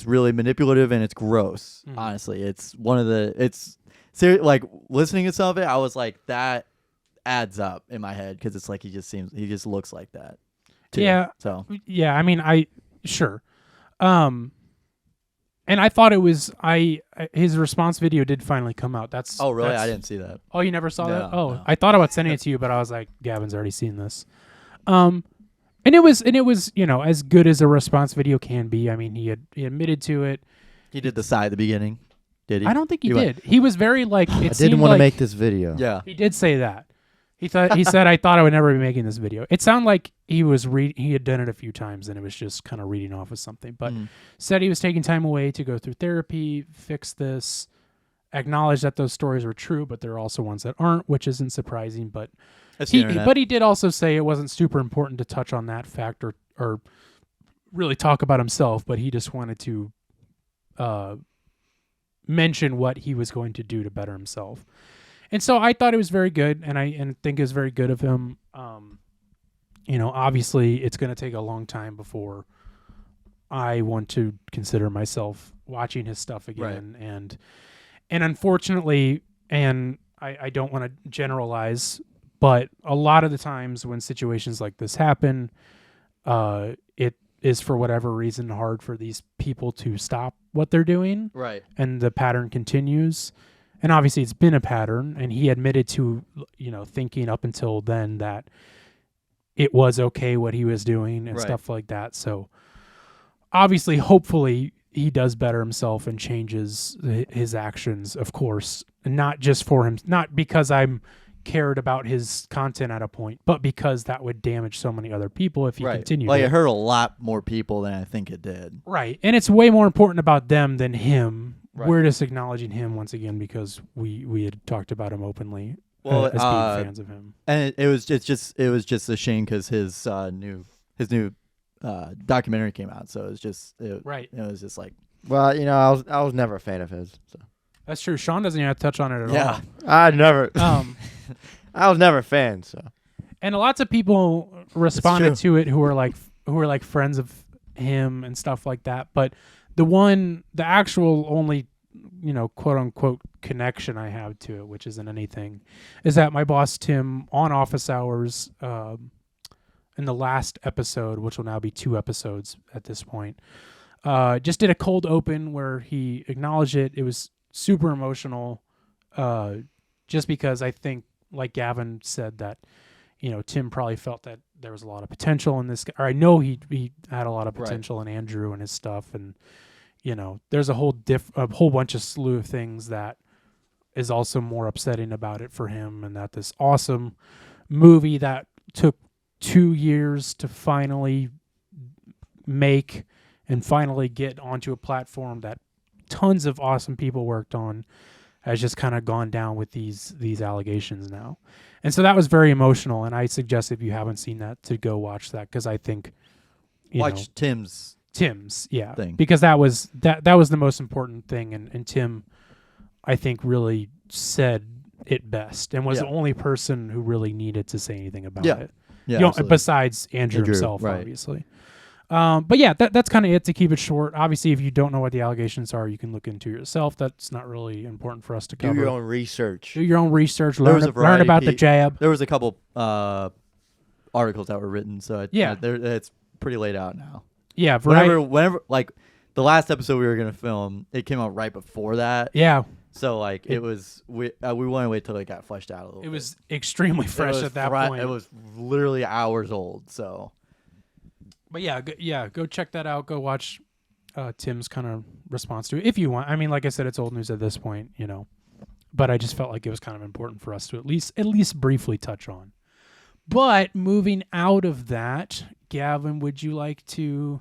really manipulative and it's gross. Mhm. Honestly, it's one of the like listening to some of it, I was like, that adds up in my head because it's like he just looks like that. Too. Yeah. So Yeah, I mean, sure. And I thought it was his response video did finally come out. That's oh really? that's- I didn't see that. Oh, you never saw No, that? Oh, no. I thought about sending it to you, but I was like, Gavin's already seen this. And it was as good as a response video can be. I mean, he admitted to it. He did the sigh at the beginning. Did he? I don't think he He went- did. He was very like it I didn't seemed want to like make this video. Yeah. he did say that. He said I thought I would never be making this video. It sounded like he had done it a few times and it was just kind of reading off of something. But Mm. said he was taking time away to go through therapy, fix this, acknowledge that those stories were true, but there are also ones that aren't, which isn't surprising. But That's the he internet. but he did also say it wasn't super important to touch on that fact or really talk about himself, but he just wanted to mention what he was going to do to better himself. And so I thought it was very good, and I think it was very good of him. Obviously it's going to take a long time before I want to consider myself watching his stuff again. And unfortunately, and I don't want to generalize, but a lot of the times when situations like this happen, it is for whatever reason hard for these people to stop what they're doing, Right. and the pattern continues. And obviously it's been a pattern, and he admitted to, thinking up until then that it was okay what he was doing and Right. stuff like that. So obviously, hopefully he does better himself and changes his actions, of course, and not just for him, not because I'm cared about his content at a point, but because that would damage so many other people if he Right. continued. Like it. it hurt a lot more people than I think it did. Right. And it's way more important about them than him. Right. We're just acknowledging him once again because we had talked about him openly Well, as being fans of him. And it was just a shame because his new documentary came out, so it was just Right. It was just like Well, I was never a fan of his. So. That's true. Sean doesn't even have to touch on it at Yeah. I never. all. I was never a fan. So. And lots of people responded to it who were like friends of him and stuff like that. But the actual only, quote unquote connection I have to it, which isn't anything, is that my boss Tim on office hours, in the last episode, which will now be 2 episodes at this point, just did a cold open where he acknowledged it. It was super emotional, just because I think, like Gavin said, that Tim probably felt that there was a lot of potential in this guy, or I know he had a lot of potential in Andrew and his stuff, and there's a whole bunch of slew of things that is also more upsetting about it for him, and that this awesome movie that took 2 years to finally make and finally get onto a platform that tons of awesome people worked on has just kind of gone down with these allegations now. And so that was very emotional, and I suggest if you haven't seen that to go watch that, because I think Watch Tim's yeah thing. Because that was the most important thing, and Tim, I think, really said it best and was the only person who really needed to say anything about it. Yeah, Besides Andrew himself, right. obviously. But yeah, that's kind of it, to keep it short. Obviously, if you don't know what the allegations are, you can look into yourself. That's not really important for us to cover. Do your own research. Do your own research. There was a Learn variety about the jab. There was a couple articles that were written, so Yeah. it's pretty laid out now. Yeah, Whenever, like the last episode we were gonna film, it came out right before that. Yeah, So like we want to wait till it got fleshed out a little. it was extremely fresh at that point. It was literally hours old. So. But go check that out. Go watch Tim's kind of response to it if you want. I mean, like I said, it's old news at this point, But I just felt like it was kind of important for us to at least briefly touch on. But moving out of that, Gavin, would you like to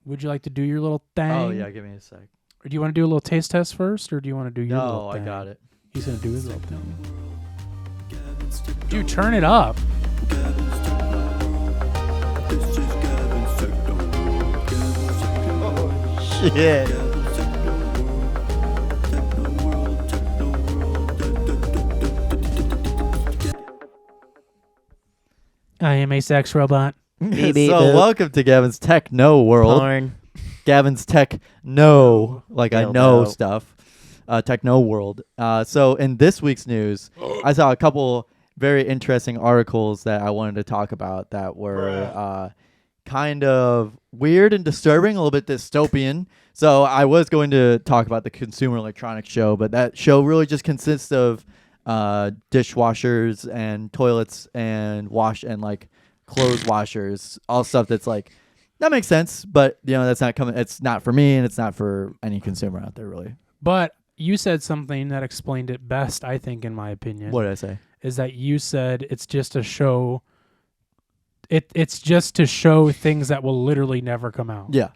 do your little thing? Oh yeah, give me a sec. Or do you want to do a little taste test first, or do you want to do your little No, thing? I got it. He's gonna do his little thing. Dude, turn it up. Shit. I am a sex robot. Maybe So the- welcome to Gavin's Techno World. Porn. Gavin's Techno, like I Dildo. know stuff. Techno World. So in this week's news, I saw a couple very interesting articles that I wanted to talk about that were kind of weird and disturbing, a little bit dystopian. So I was going to talk about the Consumer Electronics Show, but that show really just consists of dishwashers and toilets and like clothes washers, all stuff that's like, that makes sense, but that's not coming. It's not for me, and it's not for any consumer out there, really. But you said something that explained it best, I think, in my opinion. What did I say? Is that you said it's just a show. It's just to show things that will literally never come out. Yeah,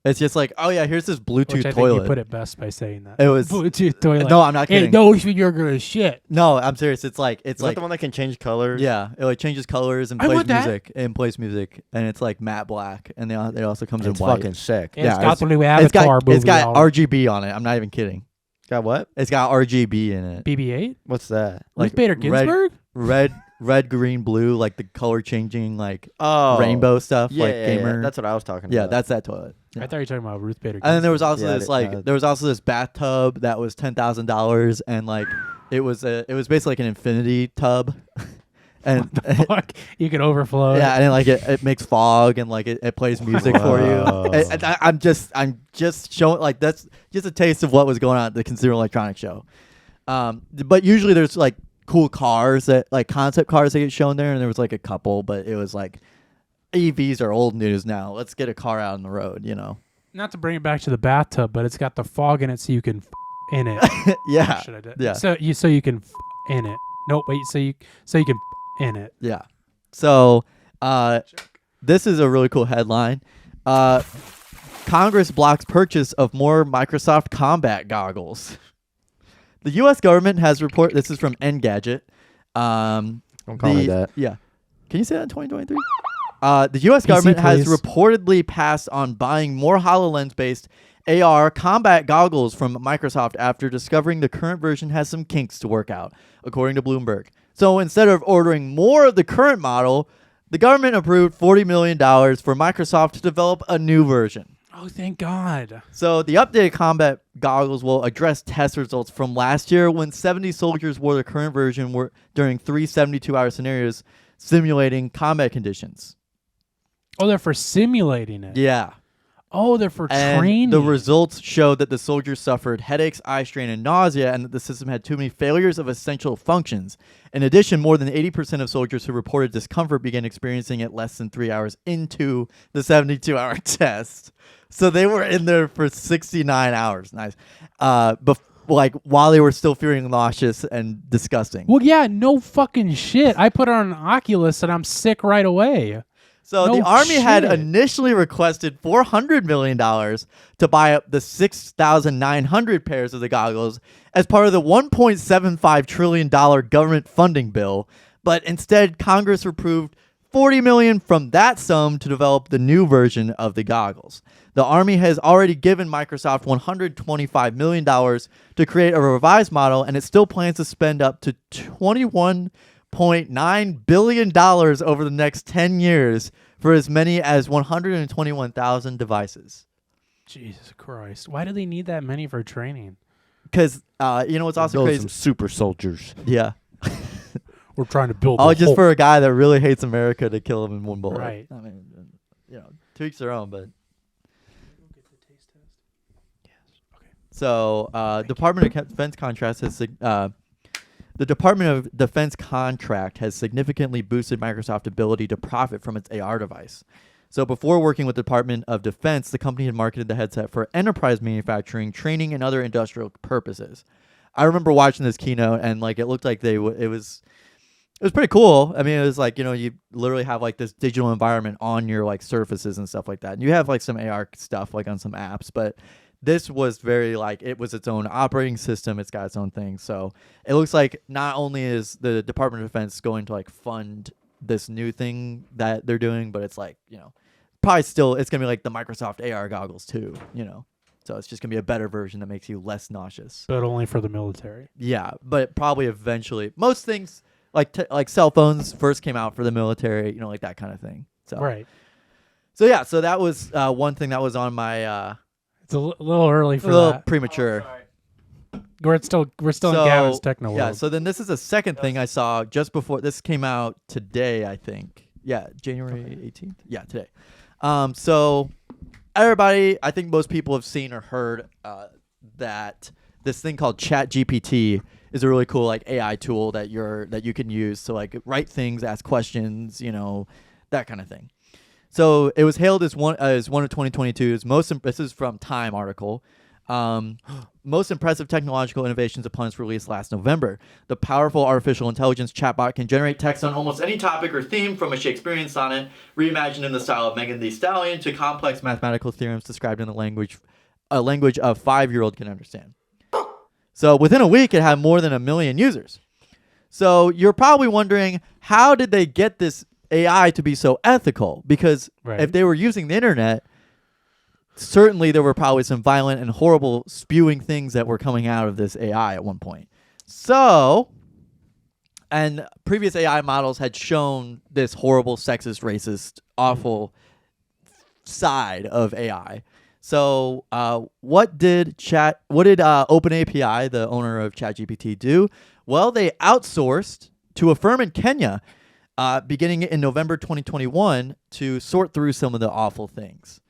it's just like, oh yeah, here's this Bluetooth Which I think toilet. you put it best by saying that. It was Bluetooth toilet. No, I'm not kidding. It knows when you're gonna shit. No, I'm serious. It's like Is that the one that can change colors? yeah, it like changes colors and I plays want that. music and it's like matte black, and it also comes It's in white. fucking sick. And Yeah, it's got it's- the new It's Avatar got movie out. RGB on it. I'm not even kidding. Got what? It's got RGB in it. BB-8. What's that? Ruth Bader Ginsburg. Red, green, blue, like the color changing, like Oh, rainbow stuff, Yeah, like yeah, gamer. yeah. That's what I was talking Yeah, about. that's that toilet. I Yeah. thought you were talking about Ruth Bader Ginsburg. And then there was also Yeah, there was also this bathtub that was $10,000, and like it was basically like an infinity tub, and Fuck, you can overflow. yeah, and then, like it makes fog and like it plays music for you. Whoa. And I'm just showing, like, that's just a taste of what was going on at the Consumer Electronics Show. But usually there's like cool cars that like concept cars that get shown there, and there was like a couple, but it was like EVs are old news now. Let's get a car out on the road, Not to bring it back to the bathtub, but it's got the fog in it, so you can in it. Yeah, Should I do? yeah. So you can in it. Nope. Wait. So you can in it. yeah. So this is a really cool headline. Congress blocks purchase of more Microsoft Combat goggles. The U.S. government has reported. This is from Engadget. Don't call me that. Yeah. Can you say that in 2023? The U.S. government has please. reportedly passed on buying more HoloLens-based AR combat goggles from Microsoft after discovering the current version has some kinks to work out, according to Bloomberg. So instead of ordering more of the current model, the government approved $40 million for Microsoft to develop a new version. Oh, thank God. So the updated combat goggles will address test results from last year when 70 soldiers wore the current version during 3 72-hour scenarios simulating combat conditions. Oh, they're for simulating it. Yeah. Oh, they're for And training. the results showed that the soldiers suffered headaches, eye strain, and nausea, and that the system had too many failures of essential functions. In addition, more than 80% of soldiers who reported discomfort began experiencing it less than 3 hours into the 72-hour test. So they were in there for 69 hours. Nice. While they were still feeling nauseous and disgusting. Well, yeah, no fucking shit. I put on an Oculus and I'm sick right away. So No the Army had shit. initially requested $400 million to buy up the 6,900 pairs of the goggles as part of the $1.75 trillion government funding bill, but instead Congress approved $40 million from that sum to develop the new version of the goggles. The Army has already given Microsoft $125 million to create a revised model, and it still plans to spend up to $21.9 billion over the next 10 years for as many as 121,000 devices. Jesus Christ. Why do they need that many for training? Because, you know what's also Build crazy? some super soldiers. Yeah. We're trying to build Oh, the just Hulk. for a guy that really hates America to kill him in one bullet. Right. I mean, you know, to each their own, but. So, Department of Defense contracts has the Department of Defense contract has significantly boosted Microsoft's ability to profit from its AR device. So, before working with the Department of Defense, the company had marketed the headset for enterprise manufacturing, training, and other industrial purposes. I remember watching this keynote, and like it looked like it was pretty cool. I mean, it was like, you know, you literally have like this digital environment on your like surfaces and stuff like that. And you have like some AR stuff like on some apps, but this was very like it was its own operating system. It's got its own thing. So it looks like not only is the Department of Defense going to like fund this new thing that they're doing, but it's like, you know, probably still it's going to be like the Microsoft AR goggles too, you know. So it's just going to be a better version that makes you less nauseous. But only for the military. Yeah, but probably eventually most things like cell phones first came out for the military, you know, like that kind of thing. So Right. So yeah, so that was one thing that was on my It's a little early a for little that. premature. We're still in Gavin's techno world. Yeah, so then this is a second thing I saw just before this came out today, I think. Yeah, January 18th. Yeah, today. So everybody, I think most people have seen or heard that this thing called ChatGPT is a really cool like AI tool that you can use to like write things, ask questions, you know, that kind of thing. So it was hailed as one of 2022's most. This is from Time article. Most impressive technological innovations upon its release last November. The powerful artificial intelligence chatbot can generate text on almost any topic or theme, from a Shakespearean sonnet reimagined in the style of Megan Thee Stallion to complex mathematical theorems described in a language a 5-year-old can understand. So within a week, it had more than 1 million users. So you're probably wondering, how did they get this AI to be so ethical? Because Right. if they were using the internet, certainly there were probably some violent and horrible spewing things that were coming out of this AI at one point. So, and previous AI models had shown this horrible, sexist, racist, awful side of AI. So, what did OpenAPI, the owner of ChatGPT, do? Well, they outsourced to a firm in Kenya, beginning in November 2021, to sort through some of the awful things.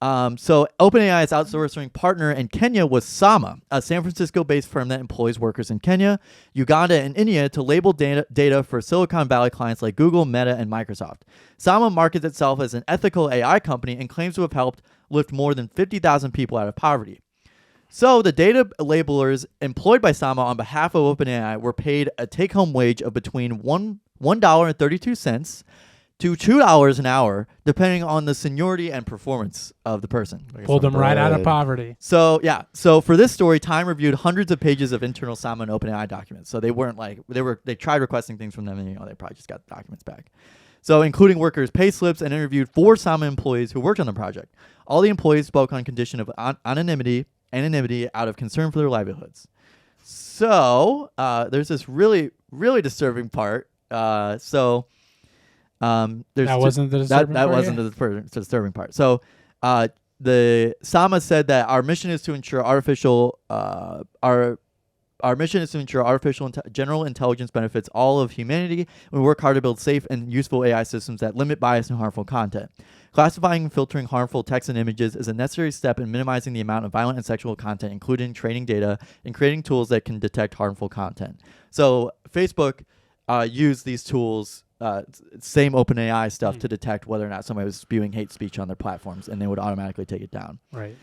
So OpenAI's outsourcing partner in Kenya was Sama, a San Francisco-based firm that employs workers in Kenya, Uganda, and India to label data for Silicon Valley clients like Google, Meta, and Microsoft. Sama markets itself as an ethical AI company and claims to have helped lift more than 50,000 people out of poverty. So the data labelers employed by Sama on behalf of OpenAI were paid a take-home wage of between $1.32 to $2 an hour, depending on the seniority and performance of the person. Pulled them right out of bread. poverty. So yeah, so for this story, Time reviewed hundreds of pages of internal Sama and OpenAI documents. So they weren't like they tried requesting things from them, and they probably just got the documents back. So, including workers' pay slips, and interviewed 4 Sama employees who worked on the project. All the employees spoke on condition of anonymity out of concern for their livelihoods. So, there's this really, really disturbing part. There's That wasn't the disturbing that part wasn't yet? the disturbing part. So, the Sama said that our mission is to ensure general intelligence benefits all of humanity. We work hard to build safe and useful AI systems that limit bias and harmful content. Classifying and filtering harmful text and images is a necessary step in minimizing the amount of violent and sexual content, including training data and creating tools that can detect harmful content. So Facebook used these tools, same OpenAI stuff, to detect whether or not somebody was spewing hate speech on their platforms, and they would automatically take it down. Right.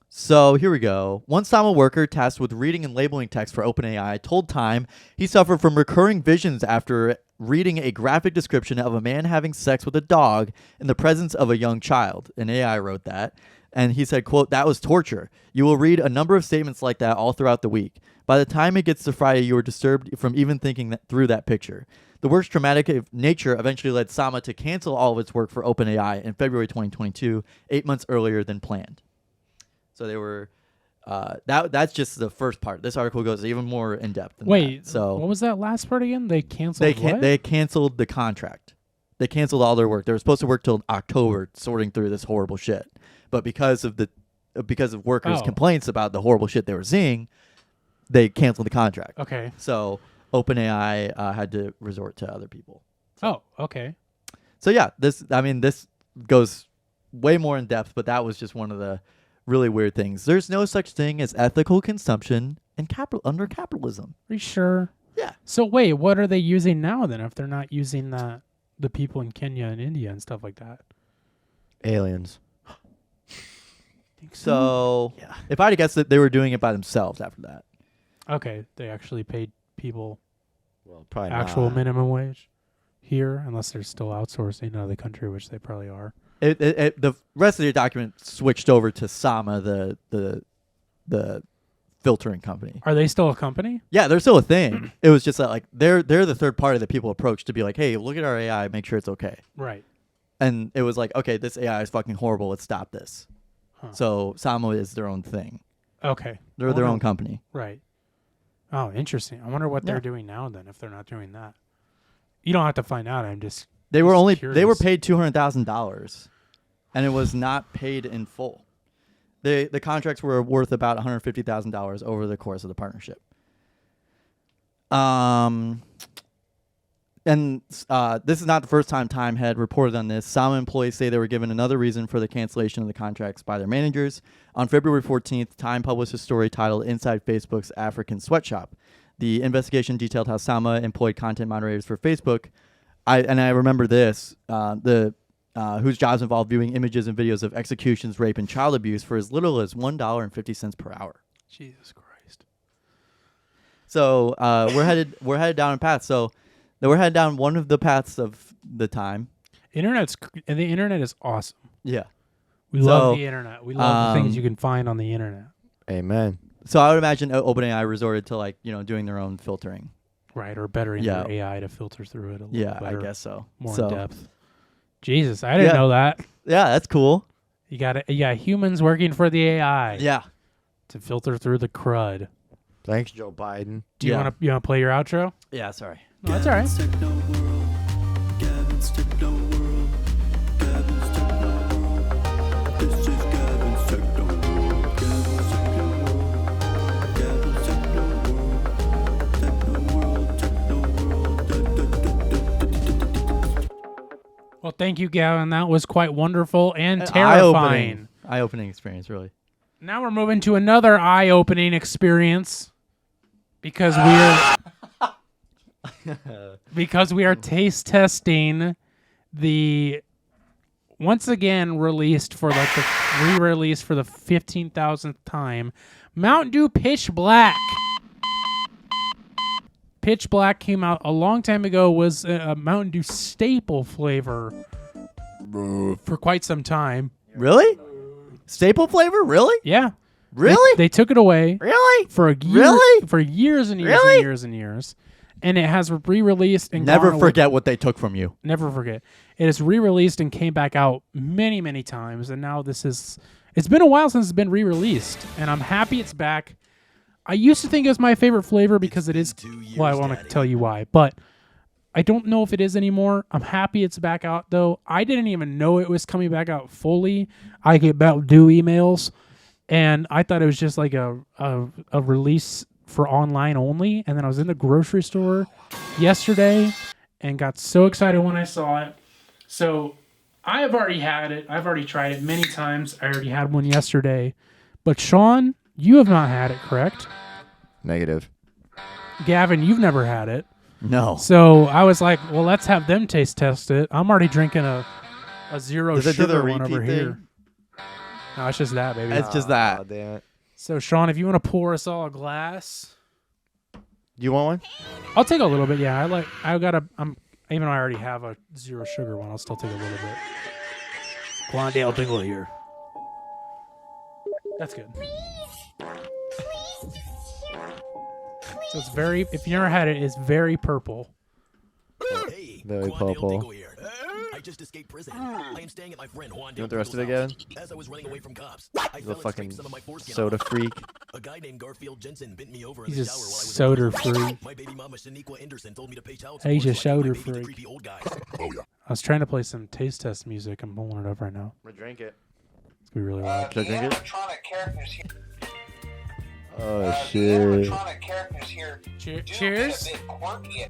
So here we go. One Sama worker tasked with reading and labeling text for OpenAI told Time he suffered from recurring visions after reading a graphic description of a man having sex with a dog in the presence of a young child. An AI wrote that. And he said, quote, "That was torture. You will read a number of statements like that all throughout the week. By the time it gets to Friday, you are disturbed from even thinking through that picture." The work's dramatic nature eventually led Sama to cancel all of its work for OpenAI in February 2022, 8 months earlier than planned. So they were that's just the first part. This article goes even more in depth than Wait, that. So what was that last part again? They canceled what? they canceled the contract. They canceled all their work. They were supposed to work till October sorting through this horrible shit. But because of workers' complaints about the horrible shit they were seeing, they canceled the contract. Okay. So OpenAI had to resort to other people. Oh, okay. So yeah, this goes way more in depth, but that was just one of the really weird things. There's no such thing as ethical consumption under capitalism. Are you sure? Yeah. So wait, what are they using now then if they're not using the people in Kenya and India and stuff like that? Aliens. So if I had to guess that they were doing it by themselves after that. Okay, they actually paid people Well, probably actual not. minimum wage here, unless they're still outsourcing out of the country, which they probably are. The rest of the document switched over to Sama, the filtering company. Are they still a company? Yeah, they're still a thing. It was just that, like, they're the third party that people approach to be like, hey, look at our AI, make sure it's okay. Right. And it was like, okay, this AI is fucking horrible. Let's stop this. Huh. So Sama is their own thing. Okay. They're their own company. Right. Oh, interesting. I wonder what Yeah. they're doing now then if they're not doing that. You don't have to find out. I'm just They were curious. paid $200,000, and it was not paid in full. The contracts were worth about $150,000 over the course of the partnership. And this is not the first time Time had reported on this. Sama employees say they were given another reason for the cancellation of the contracts by their managers. On February 14th, Time published a story titled "Inside Facebook's African Sweatshop." The investigation detailed how Sama employed content moderators for Facebook. I remember this, whose jobs involved viewing images and videos of executions, rape, and child abuse for as little as $1.50 per hour. Jesus Christ. So we're headed down a path. So we're headed down one of the paths of the Time. The internet is awesome. Yeah. We love the internet. We love the things you can find on the internet. Amen. So I would imagine OpenAI resorted to doing their own filtering. Right, or bettering Yeah. their AI to filter through it a little Yeah, better, I guess so. more So, in depth. Jesus, I didn't Yeah. know that. Yeah, that's cool. You got humans working for the AI Yeah. to filter through the crud. Thanks, Joe Biden. Do you Yeah. want to play your outro? Yeah, sorry. No, that's all right. Techno world. Gavin's Techno world. Gavin's Techno world. This is Gavin's Techno world. Gavin's Techno world. Gavin's Techno world. Techno world. Techno world. Well, thank you, Gavin. That was quite wonderful and terrifying. Eye-opening experience, really. Now we're moving to another eye-opening experience because we are taste testing the once again released for the re-release for the 15,000th time Mountain Dew Pitch Black. Pitch Black came out a long time ago, was a Mountain Dew staple flavor for quite some time. Really? Staple flavor? Really? Yeah. Really? They took it away Really? for a year, Really? for years and years Really? and years and years. and it has re-released and Never gone away- forget what they took from you. Never forget. It is re-released and came back out many, many times, and now this is. It's been a while since it's been re-released, and I'm happy it's back. I used to think it was my favorite flavor because it is. Well, I want to tell you why, but I don't know if it is anymore. I'm happy it's back out though. I didn't even know it was coming back out fully. I get Mountain Dew emails, and I thought it was just like a release for online only. And then I was in the grocery store yesterday and got so excited when I saw it. So I have already had it. I've already tried it many times. I already had one yesterday. But Sean, you have not had it, correct? Negative. Gavin, you've never had it. No. So I was like, well, let's have them taste test it. I'm already drinking a zero Does it do the sugar one over repeat here. thing? No, it's just that, baby. It's just Oh, that. damn it. So Sean, if you want to pour us all a glass, Do you want one? I'll take a little bit. Yeah, even though I already have a zero sugar one, I'll still take a little bit. Glendale Dingle here. That's good. So it's very, if you never had it, it's very purple. Hey, Very Quandale purple. Dingle here. I just escaped prison. I am staying at my friend Juan You want the rest of it, Gavin? As I was running away from cops, I The fell and fucking scraped some of my foreskin soda off. freak. A guy named Garfield Jensen bent me over in He's the a shower while I was soda in prison. freak. My baby mama Shaniqua Anderson told me to pay child He's support a so I could soda baby the freak. creepy old guys. Oh, yeah. I was trying to play some taste test music. I'm pulling it up right now. I'm gonna drink it. It's gonna be really loud. Should I drink it? Animatronic characters here. Oh The shit. animatronic characters here do Cheers. get a bit quirky.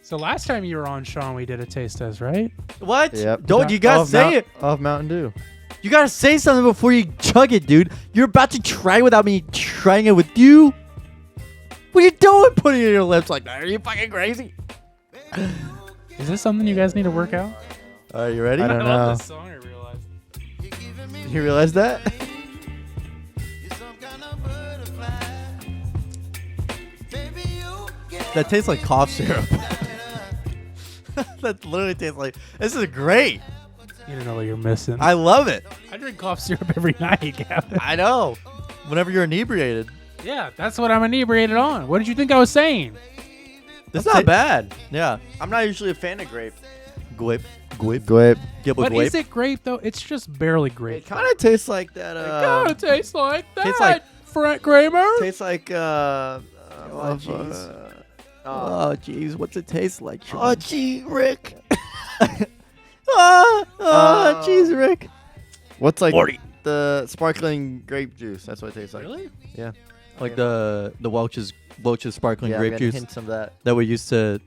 So last time you were on, Sean, we did a taste test, right? What? Yep. Don't you gotta say it? Of Mountain Dew. You gotta say something before you chug it, dude. You're about to try without me trying it with you. What are you doing? Putting it in your lips like that? Are you fucking crazy? Is this something you guys need to work out? Are you ready? I don't love know. this song, I realized. You realize that? That tastes like cough syrup. That literally tastes like. This is great. You don't know what you're missing. I love it. I drink cough syrup every night, Gavin. I know. Whenever you're inebriated. Yeah, that's what I'm inebriated on. What did you think I was saying? That's not bad. Yeah. I'm not usually a fan of grape. Gwip. Gwip. Grape. Get with But gwip. is it grape, though? It's just barely grape. It kind of tastes like that. It kind of tastes like that, tastes like- Frank Kramer. tastes like jeez. Oh, jeez. What's it taste like, Sean? Oh, gee, Rick. Jeez, Rick. What's like the sparkling grape juice? That's what it tastes like. Really? Yeah. Like the Welch's sparkling Yeah, grape I'm getting juice hints of that. that we used to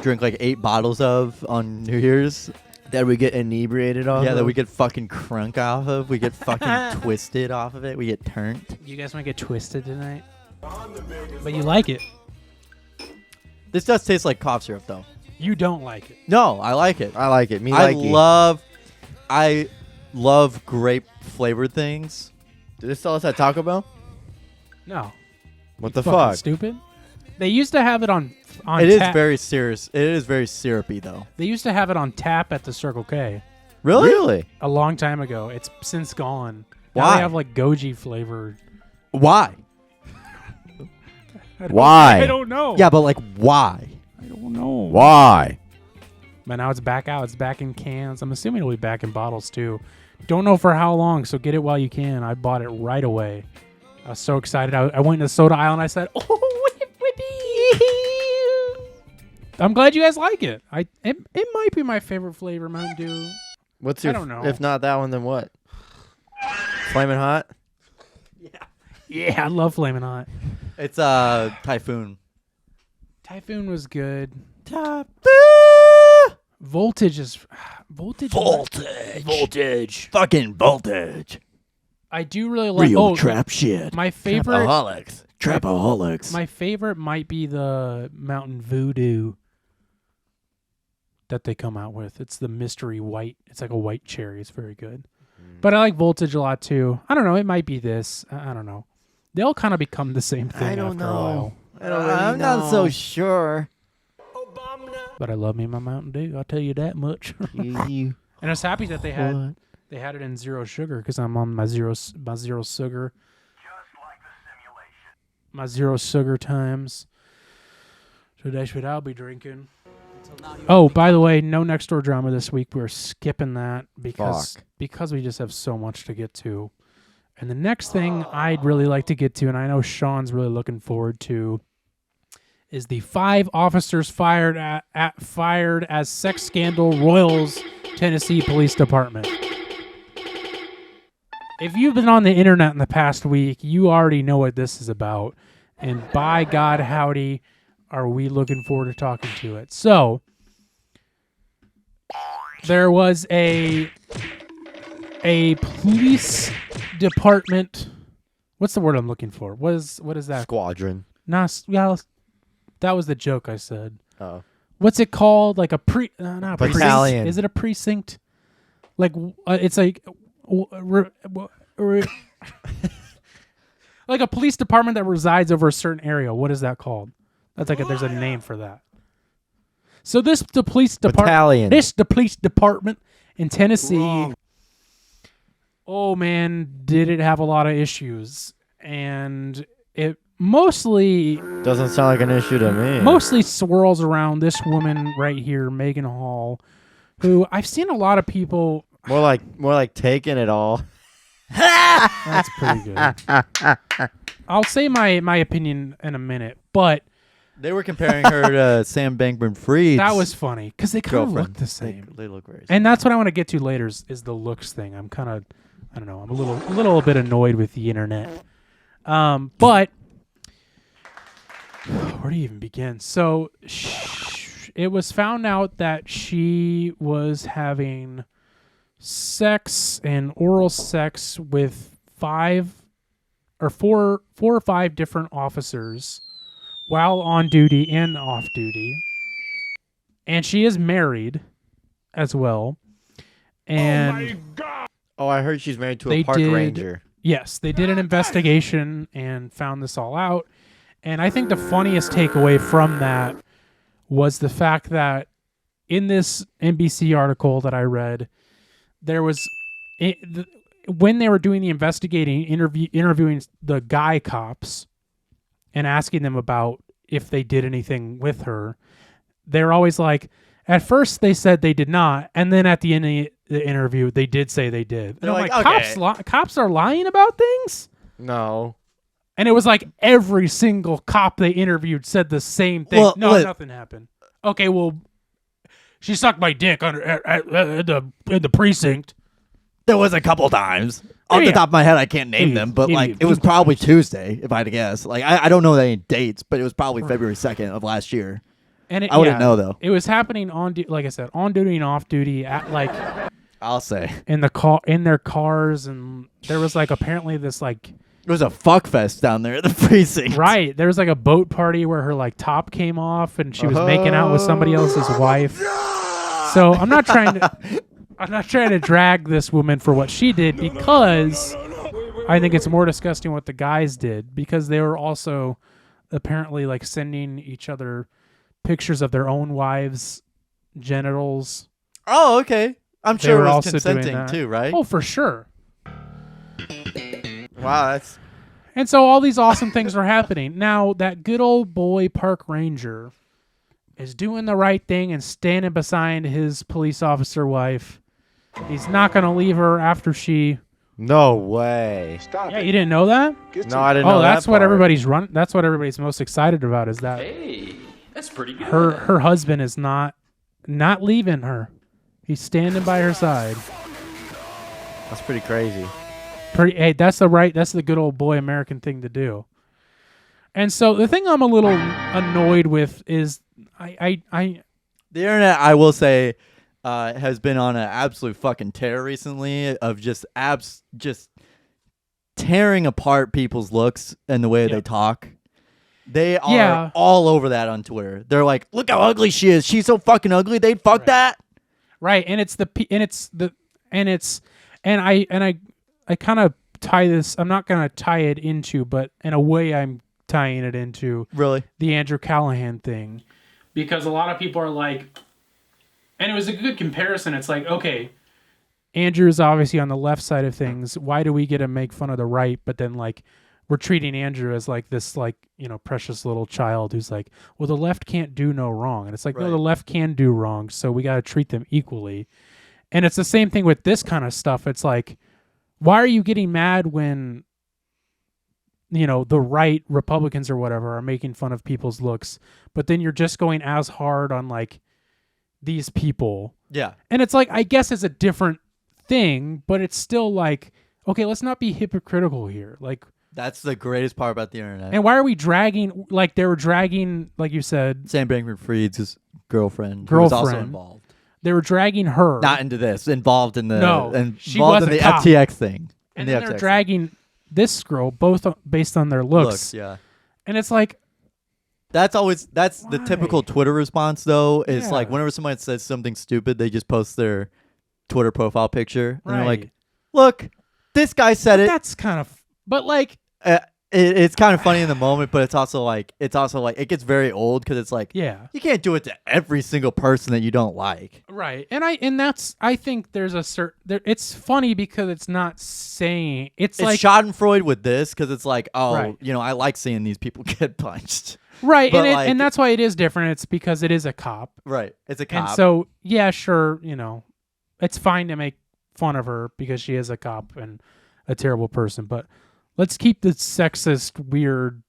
drink like 8 bottles of on New Year's. That we get inebriated on. Yeah, that we get fucking crunk off of. We get fucking twisted off of it. We get turned. You guys want to get twisted tonight? But you like it. This does taste like cough syrup, though. You don't like it. No, I like it. I like it. Me I like love grape flavored things. Did they sell us at Taco Bell? No. What the Fucking fuck? stupid. They used to have it on It is tap. very serious. It is very syrupy, though. They used to have it on tap at the Circle K Really? a long time ago. It's since gone. Now Why? they have like goji flavored. Why? Why? I don't know. Yeah, but like, why? I don't know. Why? But now it's back out. It's back in cans. I'm assuming it'll be back in bottles too. Don't know for how long, so get it while you can. I bought it right away. I was so excited. I went to the soda aisle and I said, "Oh, whippy!" I'm glad you guys like it. It might be my favorite flavor, Mountain Dew. What's I your? don't know. If not that one, then what? Flaming hot. Yeah, I love Flamin' Hot. It's Typhoon. Typhoon was good. Typhoon. Voltage is voltage. Voltage. Fucking voltage. I do really like shit. My favorite. Trapaholics. My favorite might be the Mountain Voodoo that they come out with. It's the mystery white. It's like a white cherry. It's very good. But I like Voltage a lot too. I don't know. It might be this. I don't know. They all kind of become the same thing I don't after a while. know. I don't really I'm know. not so sure. But I love me my Mountain Dew. I'll tell you that much. You. And I was happy that they had What? it in zero sugar because I'm on my zero sugar. my zero sugar times. So that's what I'll be drinking. Oh, by the way, no next door drama this week. We're skipping that because we just have so much to get to. And the next thing I'd really like to get to, and I know Sean's really looking forward to, is the 5 officers fired as sex scandal roils Tennessee Police Department. If you've been on the internet in the past week, you already know what this is about. And by God, howdy, are we looking forward to talking to it. So, there was a police department. What's the word I'm looking for? What is that? Squadron. Yeah, that was the joke I said. Oh. What's it called? Like a not a precinct. Battalion. Is it a precinct? Like it's like like a police department that resides over a certain area. What is that called? That's like there's a name for that. So the police department. The police department in Tennessee. Wrong. Oh man, did it have a lot of issues, and it mostly doesn't sound like an issue to me. Mostly swirls around this woman right here, Megan Hall, who I've seen a lot of people. More like taking it all. That's pretty good. I'll say my opinion in a minute, but they were comparing her to Sam Bankman-Fried. That was funny because they kind of look the same. They look very same. And that's what I want to get to later is the looks thing. I'm kind of, I don't know, I'm a little bit annoyed with the internet. But where do you even begin? So it was found out that she was having sex and oral sex with 4 or 5 different officers while on duty and off duty. And she is married as well. And oh my God. Oh, I heard she's married to a park ranger. Yes, they did an investigation and found this all out. And I think the funniest takeaway from that was the fact that in this NBC article that I read, there was when they were doing the investigating, interviewing the guy cops and asking them about if they did anything with her, they're always like, at first they said they did not, and then at the end of the interview, they did say they did. And I'm like, okay. Cops are lying about things? No. And it was like every single cop they interviewed said the same thing. Well, nothing happened. Okay, well, she sucked my dick in the precinct. There was a couple times. Off the top of my head, I can't name them, but like it was probably Tuesday, if I had to guess. Like I don't know any dates, but it was probably February 2nd of last year. And I wouldn't know though. It was happening like I said, on duty and off duty at like I'll say in their cars, and there was like apparently this like it was a fuck fest down there at the precinct. Right. There was like a boat party where her like top came off and she was making out with somebody else's wife. So I'm not trying to drag this woman for what she did, because I think it's more disgusting what the guys did, because they were also apparently like sending each other pictures of their own wives' genitals. Oh, okay. I'm They sure were it was also doing consenting that. too, right? Oh, for sure. Wow, that's... And so all these awesome things are happening. Now, that good old boy park ranger is doing the right thing and standing beside his police officer wife. He's not going to leave her after she... No way. Stop Yeah, you didn't know that? No, I didn't know that that's what part. everybody's That's what everybody's most excited about, is that Hey, that's pretty good. her husband is not leaving her. He's standing by her side. That's pretty crazy. Hey, that's the good old boy American thing to do. And so the thing I'm a little annoyed with is the internet, I will say, has been on an absolute fucking tear recently of just tearing apart people's looks and the way they talk. They are all over that on Twitter. They're like, "Look how ugly she is. She's so fucking ugly. They'd fuck that." Right, and I kind of tie this. I'm not gonna tie it into, but in a way, I'm tying it into the Andrew Callahan thing, because a lot of people are like, and it was a good comparison. It's like, okay, Andrew's obviously on the left side of things. Why do we get to make fun of the right, but then like we're treating Andrew as like this, like, precious little child who's like, well, the left can't do no wrong. And it's like, no, Right. the left can do wrong. So we got to treat them equally. And it's the same thing with this kind of stuff. It's like, why are you getting mad when, the right Republicans or whatever are making fun of people's looks, but then you're just going as hard on like these people. Yeah. And it's like, I guess it's a different thing, but it's still like, okay, let's not be hypocritical here. Like, That's the greatest part about the internet. and why are we dragging, like they were dragging, like you said, Sam Bankman-Fried's girlfriend, who was also Girlfriend. involved. they were dragging her. Not into this, involved in the No, involved she in wasn't the a cop. FTX thing. and in then the they're FTX dragging this girl, both based on their thing. looks. Yeah. And it's like, That's the typical Why? Twitter response though, is Yeah. like whenever somebody says something stupid, they just post their Twitter profile picture and they're like, right. "Look, this guy said But it." that's kind of, but like, It's kind of funny in the moment, but it's also like it gets very old because it's like yeah. you can't do it to every single person that you don't like. Right. And I think there's a certain, it's funny because it's not saying, it's like, Schadenfreude with this because it's like, oh, Right. I like seeing these people get punched. right. but And, like- and that's why it is different. It's because it is a cop. Right. It's a cop. And so, yeah, sure, it's fine to make fun of her because she is a cop and a terrible person, but let's keep the sexist, weird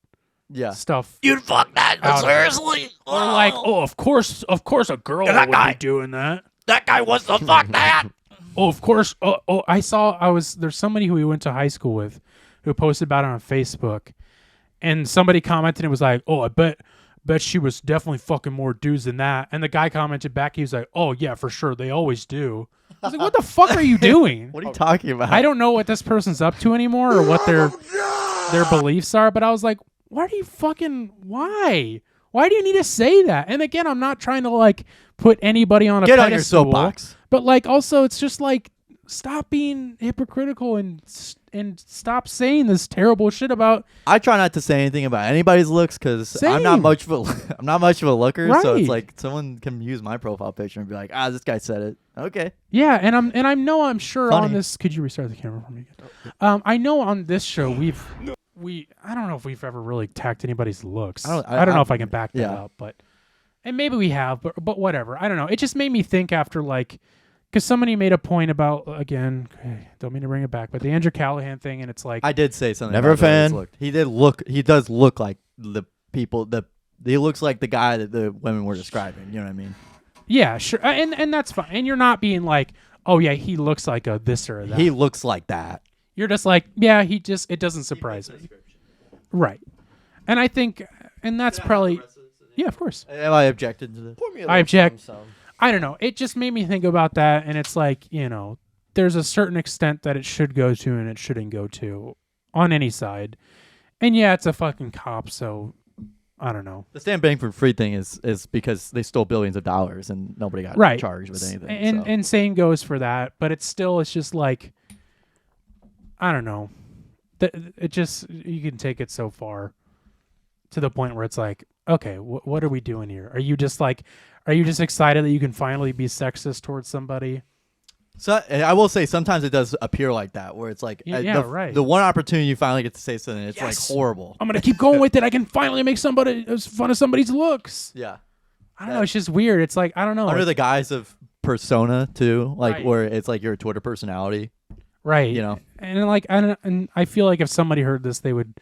yeah. stuff. You'd fuck that. Out of it. Seriously? Or like, oh, of course, a girl Yeah, that would guy. be doing that. That guy wants to fuck that. Oh, of course. There's somebody who we went to high school with who posted about it on Facebook, and somebody commented and was like, oh, I bet she was definitely fucking more dudes than that. And the guy commented back, he was like, oh yeah, for sure, they always do. I was like, what the fuck are you doing? What are you talking about? I don't know what this person's up to anymore or what their beliefs are, but I was like, why do you need to say that? And again, I'm not trying to like put anybody on a Get on your pedestal, soapbox. but like also it's just like stop being hypocritical and stop saying this terrible shit about. I try not to say anything about anybody's looks because I'm not Same. much of a looker. So Right. it's like someone can use my profile picture and be like, this guy said it. Okay. Yeah, and I'm sure Funny. on this. Could you restart the camera for me again? I know on this show I don't know if we've ever really attacked anybody's looks. I don't know if I can back that yeah. up, and maybe we have, but whatever. I don't know. It just made me think after like, because somebody made a point about, again, don't mean to bring it back, but the Andrew Callahan thing, and it's like, I did say something. Never about the way he's fan. looked. He does look like the people. He looks like the guy that the women were describing. You know what I mean? yeah, sure, and that's fine. And you're not being like, oh yeah, he looks like a this or that. He looks like that. You're just like, yeah, it doesn't surprise me. Right. And I think, and that's probably, yeah, of course. Have I objected to this? Pour me a I little object. some. I don't know. It just made me think about that. And it's like, there's a certain extent that it should go to and it shouldn't go to on any side. And yeah, it's a fucking cop. So I don't know. The Sam Bankman-Fried thing is because they stole billions of dollars and nobody got Right. charged with anything. And, so. and same goes for that. But it's just like, I don't know. It just, you can take it so far to the point where it's like, okay, what are we doing here? Are you just excited that you can finally be sexist towards somebody? So I will say sometimes it does appear like that, where it's like right. the one opportunity you finally get to say something, it's Yes. like horrible. I'm gonna keep going with it. I can finally make somebody fun of somebody's looks. Yeah, I don't know. It's just weird. It's like, I don't know. under the guise of persona too, like Right. where it's like you're a Twitter personality. right. you know. And like, I feel like if somebody heard this, they would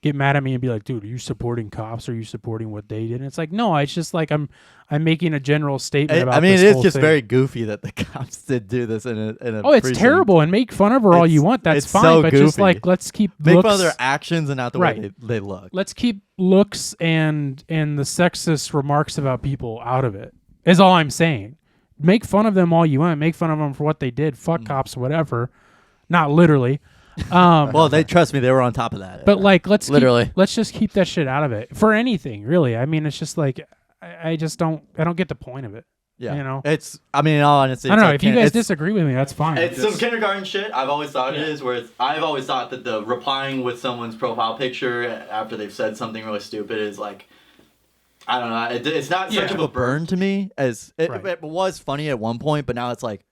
get mad at me and be like, dude, are you supporting cops? Are you supporting what they did? And it's like, no, it's just like I'm making a general statement about I mean, this it is whole just thing. very goofy that the cops did do this in a. Oh, it's precinct. terrible, and make fun of her all you It's- want. That's it's fine, so but just goofy. like let's keep Make looks, fun of their actions and not the Right. way they look. let's keep looks and the sexist remarks about people out of it. Is all I'm saying. Make fun of them all you want. Make fun of them for what they did. Fuck cops, whatever. Not literally. Well, they trust me; they were on top of that. But like, let's Literally. let's just keep that shit out of it for anything, really. I mean, it's just like I just don't get the point of it. yeah, you know? it's. I mean, in all honesty, I don't it's know like if you guys it's- disagree with me. That's fine. It's some kindergarten shit. I've always thought it is. Where I've always thought that the replying with someone's profile picture after they've said something really stupid is like, I don't know. It's not such Yeah. of a burn to me as it, Right. it was funny at one point, but now it's like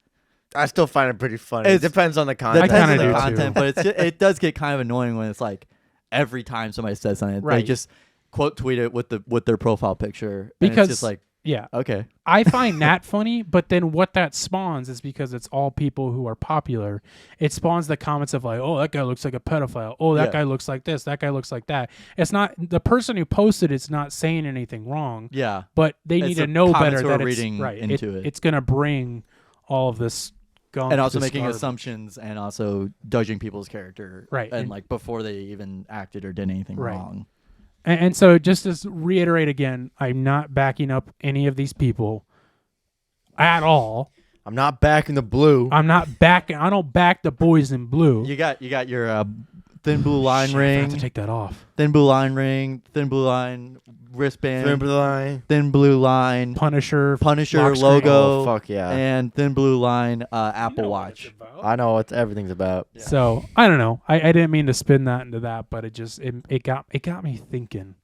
I still find it pretty funny. It It's- depends on the it context. depends kinda on the do, content, too. but it does get kind of annoying when it's like, every time somebody says something. They Right. just quote tweet it with their profile picture. And Because it's just like, yeah, okay. I find that funny, but then what that spawns is because it's all people who are popular. It spawns the comments of like, oh, that guy looks like a pedophile. Oh, that guy looks like this. That guy looks like that. It's not the person who posted it's not saying anything wrong. Yeah. But they It's need to the know comments better who are that it's reading right. into it. It's gonna bring all of this gunk And also this making garbage. assumptions and also judging people's character. Right. And And- like before they even acted or did anything Right. wrong. And so just to reiterate again, I'm not backing up any of these people at all. I'm not back in the blue. I don't back the boys in blue. You got your thin blue line Shit, I ring. have to take that off. Thin blue line ring, thin blue line wristband, Remember the line? thin blue line Punisher logo, Oh, fuck yeah. and thin blue line Apple Watch. I know what everything's about. So I don't know. I didn't mean to spin that into that, but it got me thinking.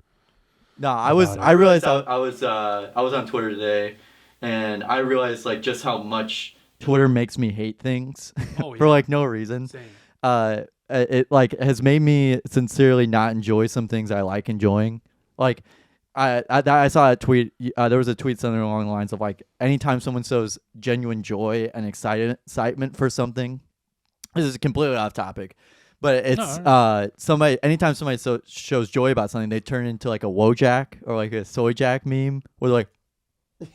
No, I realized I was on Twitter today, and I realized like just how much Twitter makes me hate things Oh, for like no reason. Same. It like has made me sincerely not enjoy some things I like enjoying. Like I saw a tweet. There was a tweet something along the lines of like, anytime someone shows genuine joy and excitement for something, this is completely off topic, but it's somebody. Anytime somebody shows joy about something, they turn into like a Wojak or like a Soy Jack meme, where they're like,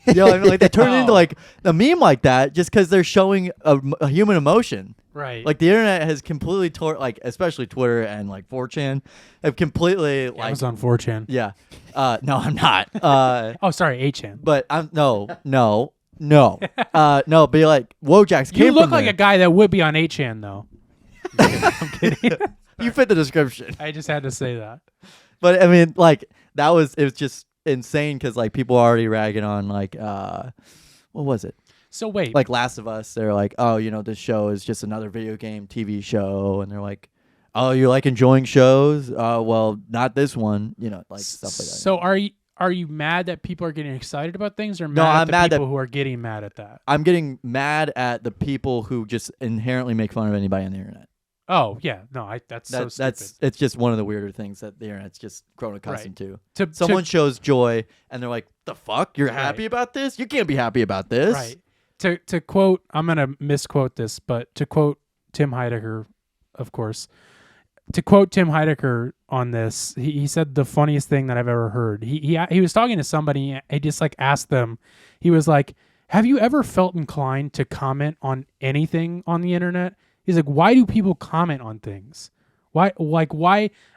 you know, what I mean? Like they turn it into like a meme like that just because they're showing a human emotion. Right. Like the internet has completely like especially Twitter and like 4chan have completely like I was on 4chan. yeah. No, I'm not. Oh, sorry, 8chan. But I'm no. No, but like Wojaks came You look from like there. a guy that would be on 8chan though. I'm kidding. You fit the description. I just had to say that. But I mean, like it was just insane because like people are already ragging on like what was it? So wait. Like Last of Us. They're like, oh, you know, this show is just another video game TV show, and they're like, oh, you like enjoying shows? Well, not this one. You know, like stuff like that. So are you mad that people are getting excited about things, or No, mad I'm at the mad that- people who are getting mad at that? I'm getting mad at the people who just inherently make fun of anybody on the internet. Oh yeah, no, that's so stupid. It's just one of the weirder things that the internet's just grown accustomed to. To- Someone to- shows joy and they're like, "The fuck? You're Right. happy about this? You can't be happy about this." Right. To quote, I'm gonna misquote this, but to quote Tim Heidecker, of course. To quote Tim Heidecker on this, he said the funniest thing that I've ever heard. He was talking to somebody. He just like asked them. He was like, "Have you ever felt inclined to comment on anything on the internet?" He's like, "Why do people comment on things? Why?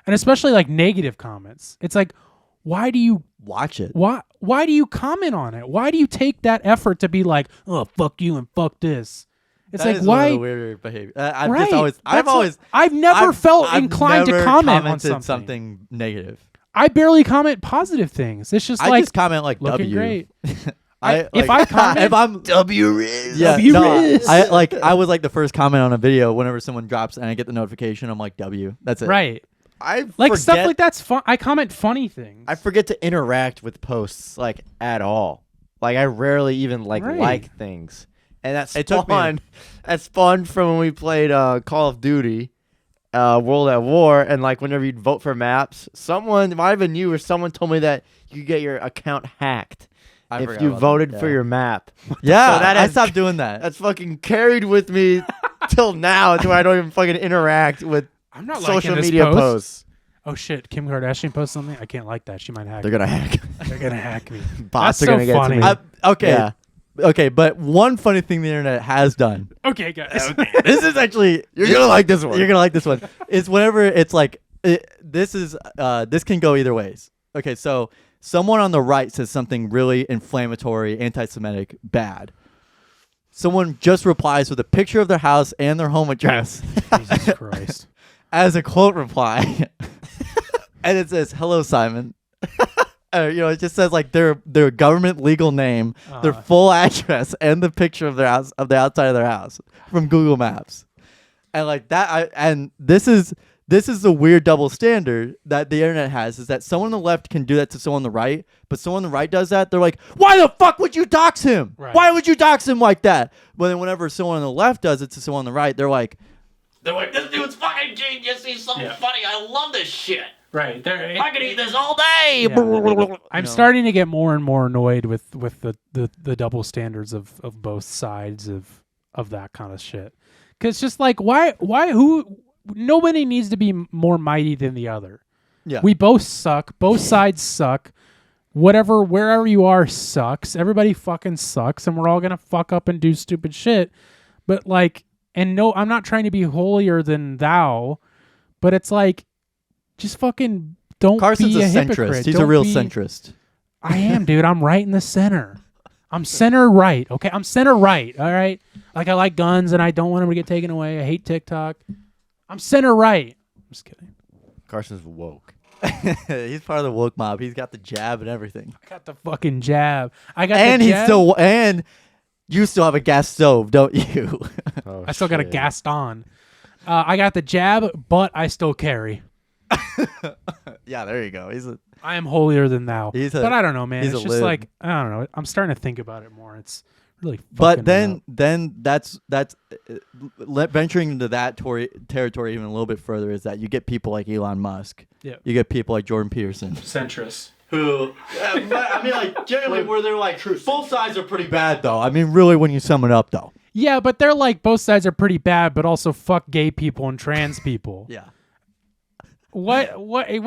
And especially like negative comments. It's like, why do you Watch it. Why do you comment on it? Why do you take that effort to be like, oh, fuck you and fuck this? It's That like, is one of why? the weirder behavior. I've Right. just always, That's I've never felt inclined to comment on something negative. I barely comment positive things. It's just I like just comment like looking W. great. If I comment, if I'm W Riz. yeah, W no, Riz. I was like the first comment on a video. Whenever someone drops and I get the notification, I'm like W. That's it. right. I Like stuff forget- like that's fun. I comment funny things. I forget to interact with posts like at all. Like I rarely even like Right. things, and that's It took me- spawned. That spawned from when we played Call of Duty, World at War, and like whenever you'd vote for maps, someone, it might have been you or someone, told me that you could get your account hacked I if forgot you about voted that, for yeah. your map. Yeah, So that I has- stopped doing that. That's fucking carried with me till now, to where I don't even fucking interact with I'm not liking social this media post. posts. Oh shit, Kim Kardashian posts something. I can't like that. She might hack. They're gonna hack. They're gonna hack me. Bots That's are so gonna get funny. to me. Okay. Yeah. Okay, but one funny thing the internet has done. Okay, guys. This is actually You're gonna like this one. You're gonna like this one. Is whenever it's like this can go either ways. Okay, so someone on the right says something really inflammatory, anti-Semitic, bad. Someone just replies with a picture of their house and their home address Jesus Christ. as a quote reply, and it says, "Hello, Simon." It just says like their government legal name, their full address, and the picture of their house, of the outside of their house from Google Maps, and like that. This is the weird double standard that the internet has, is that someone on the left can do that to someone on the right, but someone on the right does that, they're like, why the fuck would you dox him? Right. Why would you dox him like that? But then whenever someone on the left does it to someone on the right, they're like, this dude's fucking Hey, Gene, you see something Yeah. funny? I love this shit. Right. I could eat this all day. I'm starting to get more and more annoyed with the double standards of both sides of that kind of shit. Because just like nobody needs to be more mighty than the other. Yeah. We both suck. Both sides suck. Wherever you are sucks. Everybody fucking sucks, and we're all gonna fuck up and do stupid shit. But like, and no, I'm not trying to be holier than thou, but it's like, just fucking don't Carson's be a a hypocrite. centrist. He's a Don't real be- centrist. I am, dude. I'm right in the center. I'm center right. Okay, I'm center right. All right. Like I like guns, and I don't want them to get taken away. I hate TikTok. I'm center right. I'm just kidding. Carson's woke. He's part of the woke mob. He's got the jab and everything. I got the fucking jab. I got And the he's jab. still and you still have a gas stove, don't you? Oh, I still got a shit. Gaston. I got the jab, but I still carry. Yeah, there you go. I am holier than thou. But I don't know, man. he's It's a just lib. like I don't know. I'm starting to think about it more. It's really. But fucking me then up. that's venturing into that territory even a little bit further is that you get people like Elon Musk. Yeah. You get people like Jordan Peterson. centrist. Who, but, I mean, like generally where they're like both sides are pretty bad though. I mean, really, when you sum it up though. Yeah, but they're like both sides are pretty bad, but also fuck gay people and trans people. Yeah. What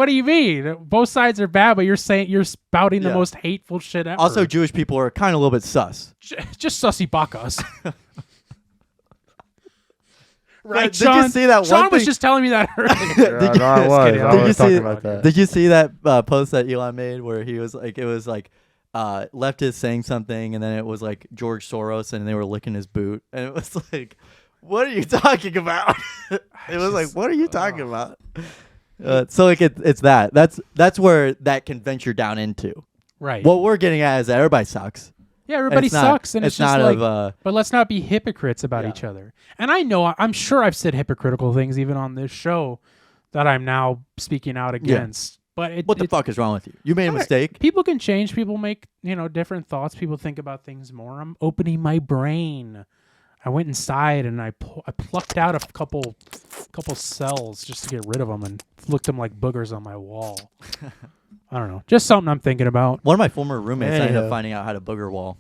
do you mean? Both sides are bad, but you're saying you're spouting the Yeah. most hateful shit ever. Also, Jewish people are kind of a little bit sus. just sussy bakas. Right, Did you Sean? see that one Sean was thing- just telling me that earlier. Yeah, no, I was. kidding. I Did you was see talking it? about that. Did you see that post that Elon made where he was like, it was like leftist saying something, and then it was like George Soros, and they were licking his boot, and it was like, what are you talking about? It was like, what are you talking about? So like it's that. That's where that can venture down into. Right. What we're getting at is that everybody sucks. Yeah, everybody it's not- sucks, and it's just not like. of But let's not be hypocrites about Yeah. each other. And I know, I'm sure I've said hypocritical things even on this show that I'm now speaking out against. But what the fuck is wrong with you? You made a Alright. mistake. People can change. People make different thoughts. People think about things more. I'm opening my brain. I went inside and I plucked out a couple cells just to get rid of them and flicked them like boogers on my wall. I don't know. Just something I'm thinking about. One of my former roommates ended up Anyhow. finding out how to booger wall.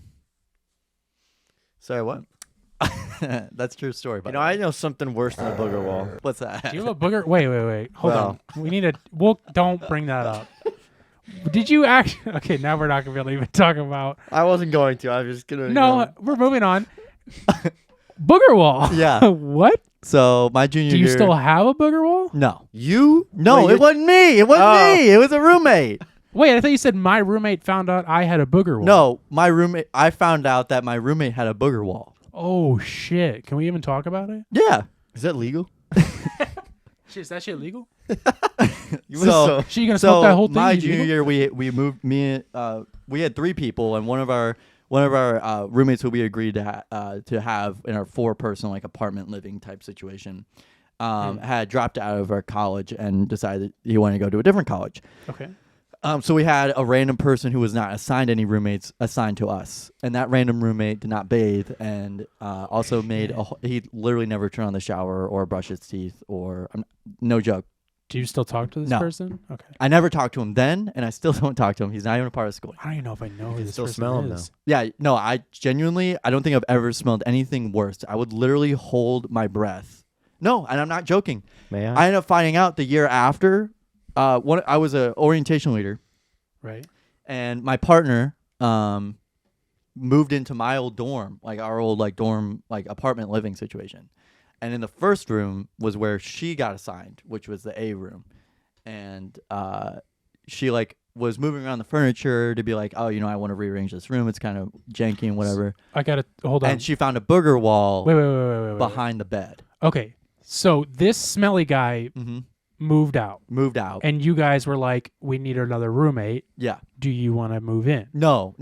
Sorry, what? That's a true story. But I know something worse than a booger wall. what's that? Do you have a booger? Wait. Hold Well. on. We need a. Don't bring that up. Did you actually? Okay, now we're not gonna be able to even talk about. I wasn't going to. I was just gonna. No, we're moving on. Booger wall. Yeah. What? So my junior Do you year. still have a booger wall? No. You? No, Wait, it you- wasn't me. It wasn't Oh. me. It was a roommate. Wait, I thought you said my roommate found out I had a booger wall. No, my roommate. I found out that my roommate had a booger wall. Oh shit! Can we even talk about it? Yeah. Is that legal? Shit, is that shit legal? So, So you gonna smoke that whole thing? my you junior legal? year, we moved. We had 3 people, and one of our roommates who we agreed to have in our 4-person like apartment living type situation had dropped out of our college and decided he wanted to go to a different college. Okay. So we had a random person who was not assigned any roommates assigned to us, and that random roommate did not bathe and also made he literally never turned on the shower or brushed his teeth or no joke. Do you still talk to this No. person? Okay. I never talked to him then, and I still don't talk to him. He's not even a part of school. I don't even know if I know who this still person smell him, is. Yeah, no, I don't think I've ever smelled anything worse. I would literally hold my breath. No, and I'm not joking. May I ended up finding out the year after. I was an orientation leader, Right. and my partner moved into my old dorm, like our old like dorm like apartment living situation. And in the first room was where she got assigned, which was the A room. And she like was moving around the furniture to be like, oh, I want to rearrange this room. It's kind of janky and whatever. I gotta hold on. And she found a booger wall Wait. behind the bed. Okay. So this smelly guy Mm-hmm. moved out, Moved out. and you guys were like, "We need another roommate. Yeah. Do you want to move in?" No.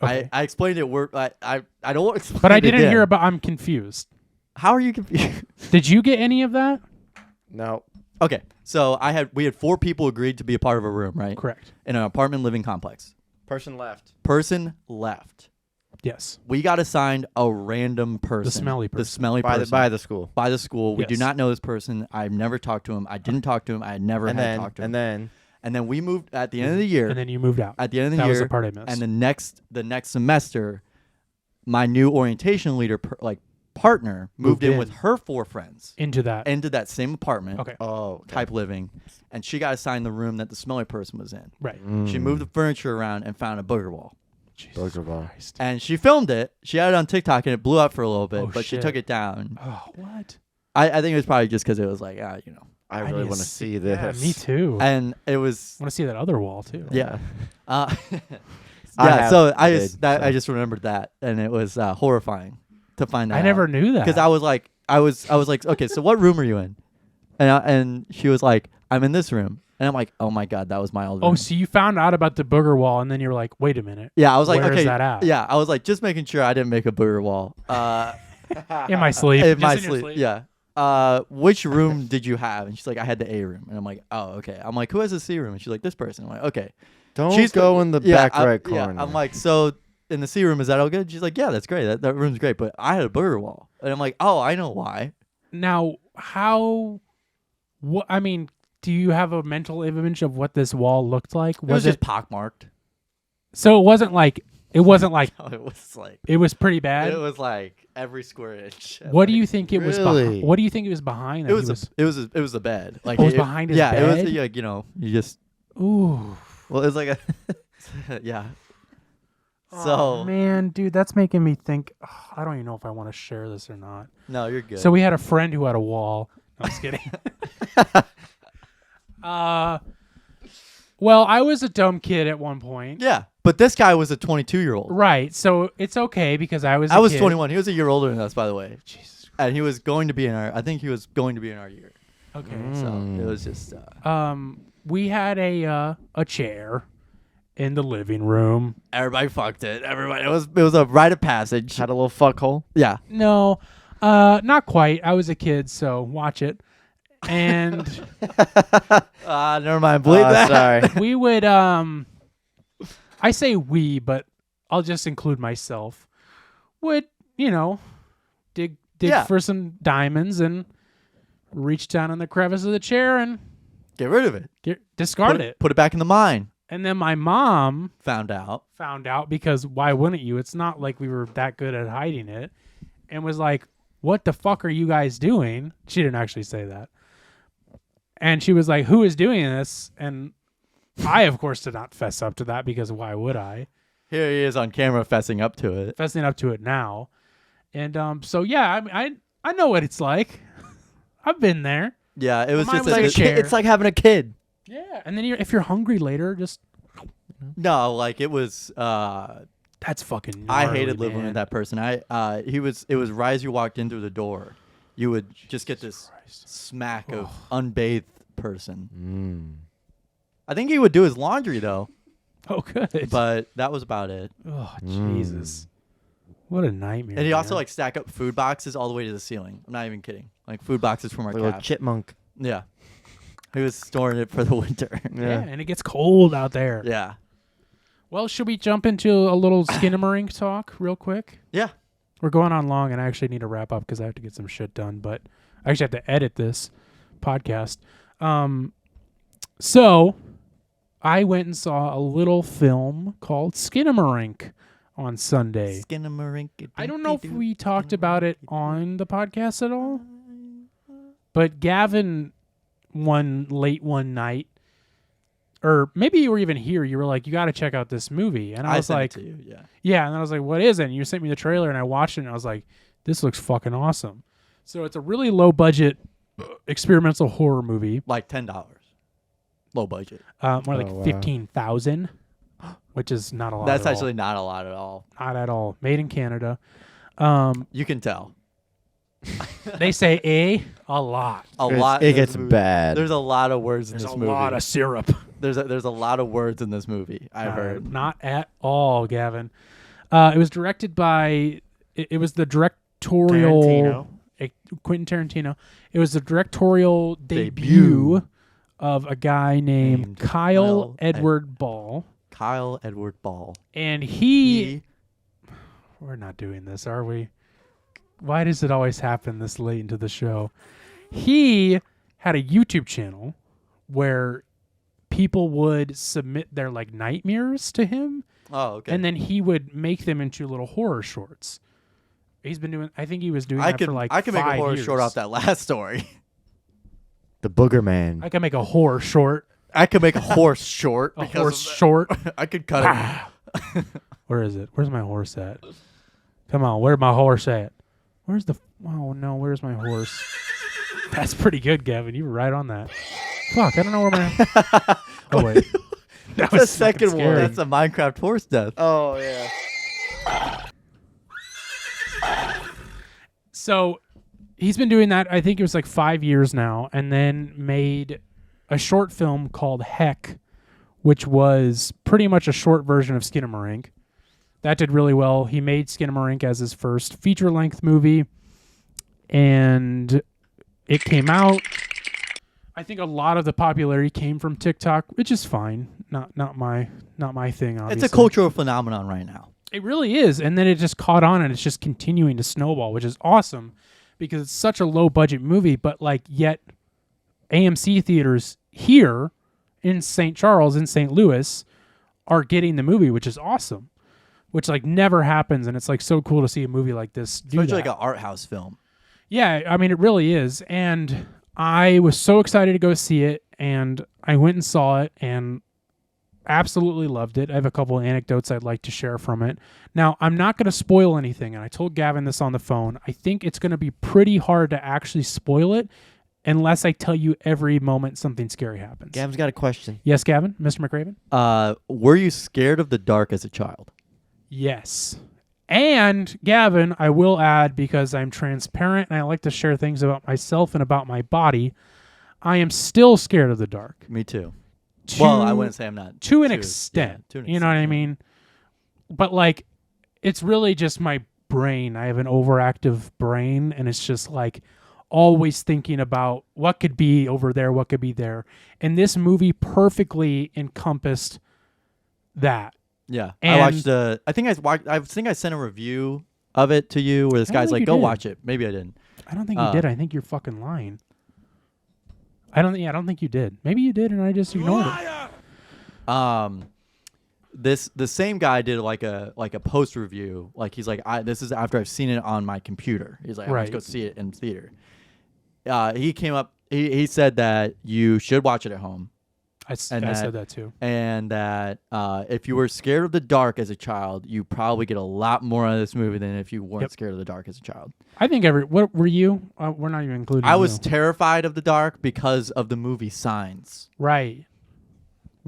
Okay. I explained it. I don't want to explain But I it didn't again. hear about. I'm confused. How are you confused? Did you get any of that? No. Okay, so we had 4 people agreed to be a part of a room, right? Correct. In an apartment living complex. Person left. Person left. Yes. We got assigned a random person. smelly person. The smelly by person. the school. By the school. We do Yes. not know this person. I've never talked to him. I didn't talk to him. I had never And had then talked to him. and then we moved at the end of the year. And then you moved out. At the end of the That year. was the part I missed. And the next semester, my new orientation leader partner moved in with her 4 friends into that same apartment. Okay. Type living, and she got assigned the room that the smelly person was in. Right. She moved the furniture around and found a booger wall. Booger ball. And she filmed it. She had it on TikTok and it blew up for a little bit, Oh, but she shit. took it down. Oh, what? I think it was probably just because it was like, I really need want to to see Yeah, this. me too. And it was I want to see that other wall too. yeah. I Yeah, have- so I did, so. I just remembered that, and it was horrifying to find out. I never knew that. because I was like, okay, so what room are you in? And she was like, I'm in this room, and I'm like, oh my god, that was my old room. Oh, so you found out about the booger wall, and then you were like, wait a minute. Yeah, I was like, Where's okay, that at? yeah, I was like, just making sure I didn't make a booger wall. In my sleep. In Just my in your sleep, yeah. Which room did you have? And she's like, I had the A room, and I'm like, oh, okay. I'm like, who has the C room? And she's like, this person. I'm like, okay. Don't She's go in the back right corner. Yeah, I'm like, so in the C room, is that all good? She's like, yeah, that's great. That room's great, but I had a booger wall, and I'm like, oh, I know why. Now, I mean, do you have a mental image of what this wall looked like? It was just pockmarked. So it wasn't like No, it was like it was pretty bad. it was like every square inch. What do you think it was? Really? What do you think it was behind? That It was a bed. Like Oh, it was it- behind his yeah, it bed? was like you just Ooh. well, it was like a yeah. Oh, So man, dude, that's making me think. I don't even know if I want to share this or not. no, you're good. So we had a friend who had a wall. No, I'm just kidding. Well, I was a dumb kid at one point. yeah, but this guy was a 22-year-old. Right. So it's okay because I was. I was kid. 21. He was a year older than us, by the way. Jesus. And he was going to be in our. I think he was going to be in our year. Okay. So it was just. We had a chair in the living room. Everybody fucked it. Everybody. It was a rite of passage. Had a little fuck hole. Yeah. No, not quite. I was a kid, so watch it. And Never mind. Believe that. Sorry. we would I say we, but I'll just include myself. Would, dig Yeah. for some diamonds and reach down in the crevice of the chair and Get rid of it. discard it. Put it back in the mine. And then my mom Found out. found out, because why wouldn't you? It's not like we were that good at hiding it, and was like, what the fuck are you guys doing? She didn't actually say that. And she was like, who is doing this? And I, of course, did not fess up to that, because why would I? Here he is on camera fessing up to it. Fessing up to it now. And so, yeah, I mean, I know what it's like. I've been there. Yeah, it was Mine just was a, like a chair. It's like having a kid. Yeah. And then if you're hungry later, just, no, like it was. that's fucking I gnarly, hated living man. with that person. It was right as you walked in through the door, you would just get this smack of unbathed person. I think he would do his laundry though, Oh, good. but that was about it. Oh, Jesus. What a nightmare. And he also man. like stack up food boxes all the way to the ceiling. I'm not even kidding. Like food boxes from our Like a cab. chipmunk. Yeah, he was storing it for the winter. Yeah, and it gets cold out there. Yeah. Well, should we jump into a little Skinamarink talk real quick? Yeah. We're going on long, and I actually need to wrap up because I have to get some shit done. But I actually have to edit this podcast. So I went and saw a little film called Skinamarink on Sunday. Skinamarink. I don't know if we talked about it on the podcast at all, but Gavin, late one night, or maybe you were even here, you were like, you got to check out this movie. And I was sent like, it to you, yeah. yeah. And then I was like, what is it? And you sent me the trailer, and I watched it, and I was like, this looks fucking awesome. So it's a really low budget experimental horror movie. Like $10. Low budget. More like wow. 15,000, which is not a lot. That's at actually not a lot at all. all. Not at all. Made in Canada. You can tell. They say a lot. A lot. It in this gets movie. bad. There's a lot of words in There's this a movie. lot of syrup. There's a lot of words in this movie. I've heard. Not at all, Gavin. It was directed by. It was the directorial. Quentin Tarantino. It was the directorial debut of a guy named Kyle Edward Ball. Kyle Edward Ball. And he we're not doing this, are we? Why does it always happen this late into the show? He had a YouTube channel where people would submit their like nightmares to him. Oh, okay. And then he would make them into little horror shorts. He's been doing. I think he was doing that for like. I can make a 5 horror years. short off that last story. The Booger Man. I can make a horror short. I could make a horse short. A because horse of that. short. I could cut it. Where is it? Where's my horse at? Come on, where's my horse at? Where's the? Oh no, where's my horse? That's pretty good, Gavin. You were right on that. Fuck, I don't know where my. Oh wait, that the was second fucking one. scary. That's a Minecraft horse death. Oh yeah. So he's been doing that. I think it was like 5 years now, and then made a short film called Heck, which was pretty much a short version of Skinamarink. That did really well. He made Skinamarink as his first feature-length movie, and it came out. I think a lot of the popularity came from TikTok, which is fine. Not my thing, obviously. It's a cultural phenomenon right now. It really is. And then it just caught on and it's just continuing to snowball, which is awesome because it's such a low budget movie, but like yet AMC theaters here in St. Charles, in St. Louis, are getting the movie, which is awesome. Which like never happens, and it's like so cool to see a movie like this do Especially that. like an art house film. Yeah, I mean it really is. And I was so excited to go see it, and I went and saw it and absolutely loved it. I have a couple of anecdotes I'd like to share from it. Now, I'm not going to spoil anything, and I told Gavin this on the phone. I think it's going to be pretty hard to actually spoil it unless I tell you every moment something scary happens. Gavin's got a question. Yes, Gavin? Mr. McRaven? Were you scared of the dark as a child? Yes. And, Gavin, I will add, because I'm transparent and I like to share things about myself and about my body, I am still scared of the dark. Me too. Well, I wouldn't say I'm not. To an extent. To an You know what I mean? But, like, it's really just my brain. I have an overactive brain, and it's just, like, always thinking about what could be over there, what could be there. And this movie perfectly encompassed that. Yeah, And I watched. I think I sent a review of it to you, where this I don't guy's think like, you "Go did. watch it." Maybe I didn't. I don't think you did. I think you're fucking lying. I don't think you did. Maybe you did, and I just ignored it. The same guy did like a post review. Like he's like, this is after I've seen it on my computer. He's like, Right. let's go see it in theater. He came up. He said that you should watch it at home. I said that too. And that if you were scared of the dark as a child, you probably get a lot more out of this movie than if you weren't scared of the dark as a child. I think what were you? We're not even including I was you. terrified of the dark because of the movie Signs. Right.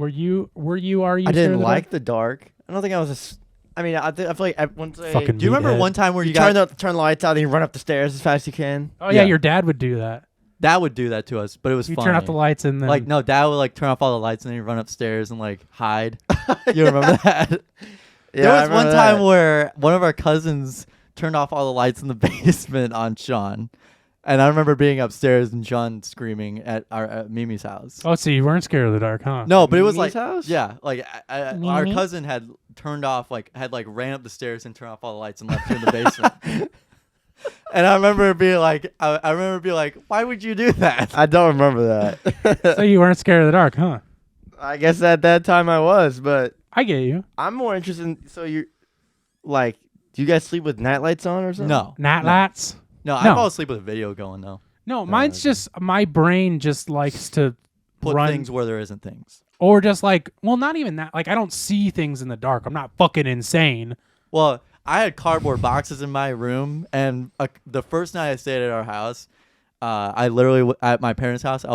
Are you? I scared of didn't the like dark? the dark. I don't think I was. I mean, I feel like once I Fucking Do you remember meathead. one time where you turn got the lights out and you run up the stairs as fast as you can. Oh yeah, Yeah. your dad would do that. that would do that to us, but it was You funny. turn off the lights and then Like no, Dad would like turn off all the lights and then he'd run upstairs and like hide. You remember that? There I was one remember time that. where one of our cousins turned off all the lights in the basement on Sean, and I remember being upstairs and Sean screaming at Mimi's house. Oh, so you weren't scared of the dark, huh? No, but it was Mimi's like house? yeah, like our Mimi? cousin had turned off ran up the stairs and turned off all the lights and left her in the basement. And I remember being like, why would you do that? I don't remember that. So you weren't scared of the dark, huh? I guess at that time I was, but I get you. I'm more interested in, so you're like, do you guys sleep with night lights on or something? No, Night no. lights. No, I No. fall asleep with a video going though. No, mine's just my brain just likes to Put run things where there isn't things. or just like, well, not even that. Like I don't see things in the dark. I'm not fucking insane. Well, I had cardboard boxes in my room, and the first night I stayed at our house, I literally at my parents' house, I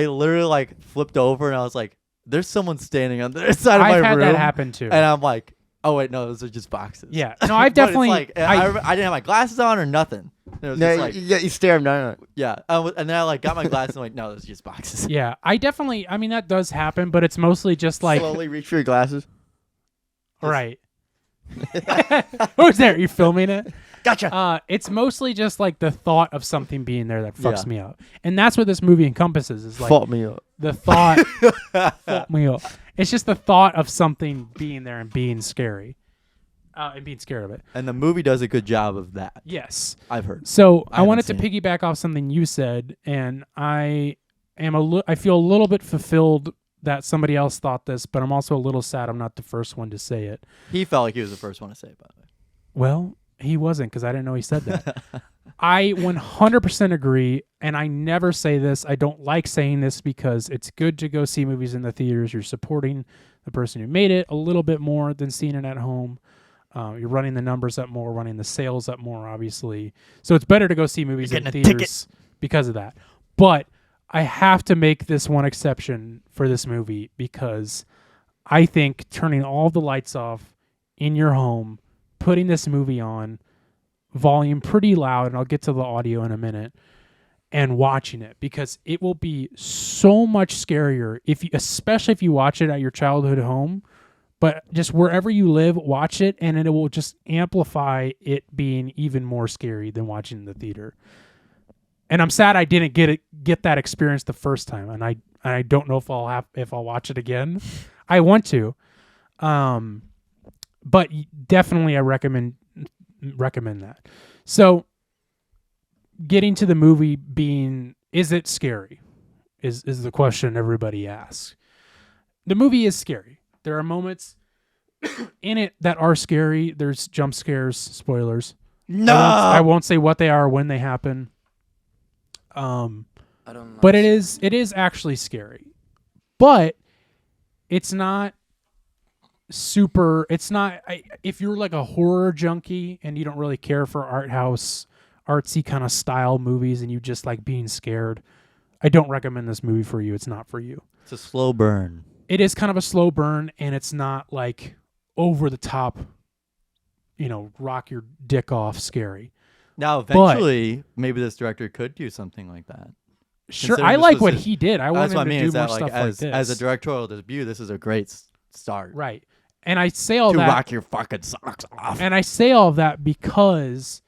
literally like flipped over and I was like, "There's someone standing on the other side of my I've had room." that happen too. And I'm like, "Oh wait, no, those are just boxes." Yeah. No, I've But it's definitely. like, I didn't have my glasses on or nothing. It was No, just like, you stare them down. yeah. And then I like got my glasses and like, no, those are just boxes. Yeah, I definitely. I mean, that does happen, but it's mostly just like Slowly reach for your glasses. right. Who's there? You filming it? Gotcha. It's mostly just like the thought of something being there that fucks Yeah. me up, and that's what this movie encompasses. Is like Fault me up. the thought. Fuck me up. It's just the thought of something being there and being scary. and being scared of it. And the movie does a good job of that. Yes. I've heard. So I haven't wanted to seen it. piggyback off something you said, and I feel a little bit fulfilled that somebody else thought this, but I'm also a little sad I'm not the first one to say it. He felt like he was the first one to say it, by the way. Well, he wasn't, because I didn't know he said that. I 100% agree, and I never say this. I don't like saying this because it's good to go see movies in the theaters. You're supporting the person who made it a little bit more than seeing it at home. You're running the numbers up more, running the sales up more, obviously. So it's better to go see movies in theaters because of that. But I have to make this one exception for this movie because I think turning all the lights off in your home, putting this movie on, volume pretty loud, and I'll get to the audio in a minute, and watching it, because it will be so much scarier especially if you watch it at your childhood home, but just wherever you live, watch it, and it will just amplify it being even more scary than watching in the theater. And I'm sad I didn't get that experience the first time, and I don't know if I'll watch it again. I want to, but definitely I recommend that. So, getting to the movie being, is it scary? Is the question everybody asks. The movie is scary. There are moments in it that are scary. There's jump scares, spoilers. No, I won't say what they are or when they happen. I don't know. But it is actually scary. But it's not super, it's not, if you're like a horror junkie and you don't really care for art house, artsy kind of style movies and you just like being scared, I don't recommend this movie for you. It's not for you. it's a slow burn. It is kind of a slow burn, and it's not like over the top, rock your dick off scary. Now, eventually, maybe this director could do something like that. Sure, Considering I this like was what his- he did. I want That's what I him mean. to Is do more that stuff as, like this. as a directorial debut, this is a great start. Right. And I say all To that. rock your fucking socks off. And I say all of that because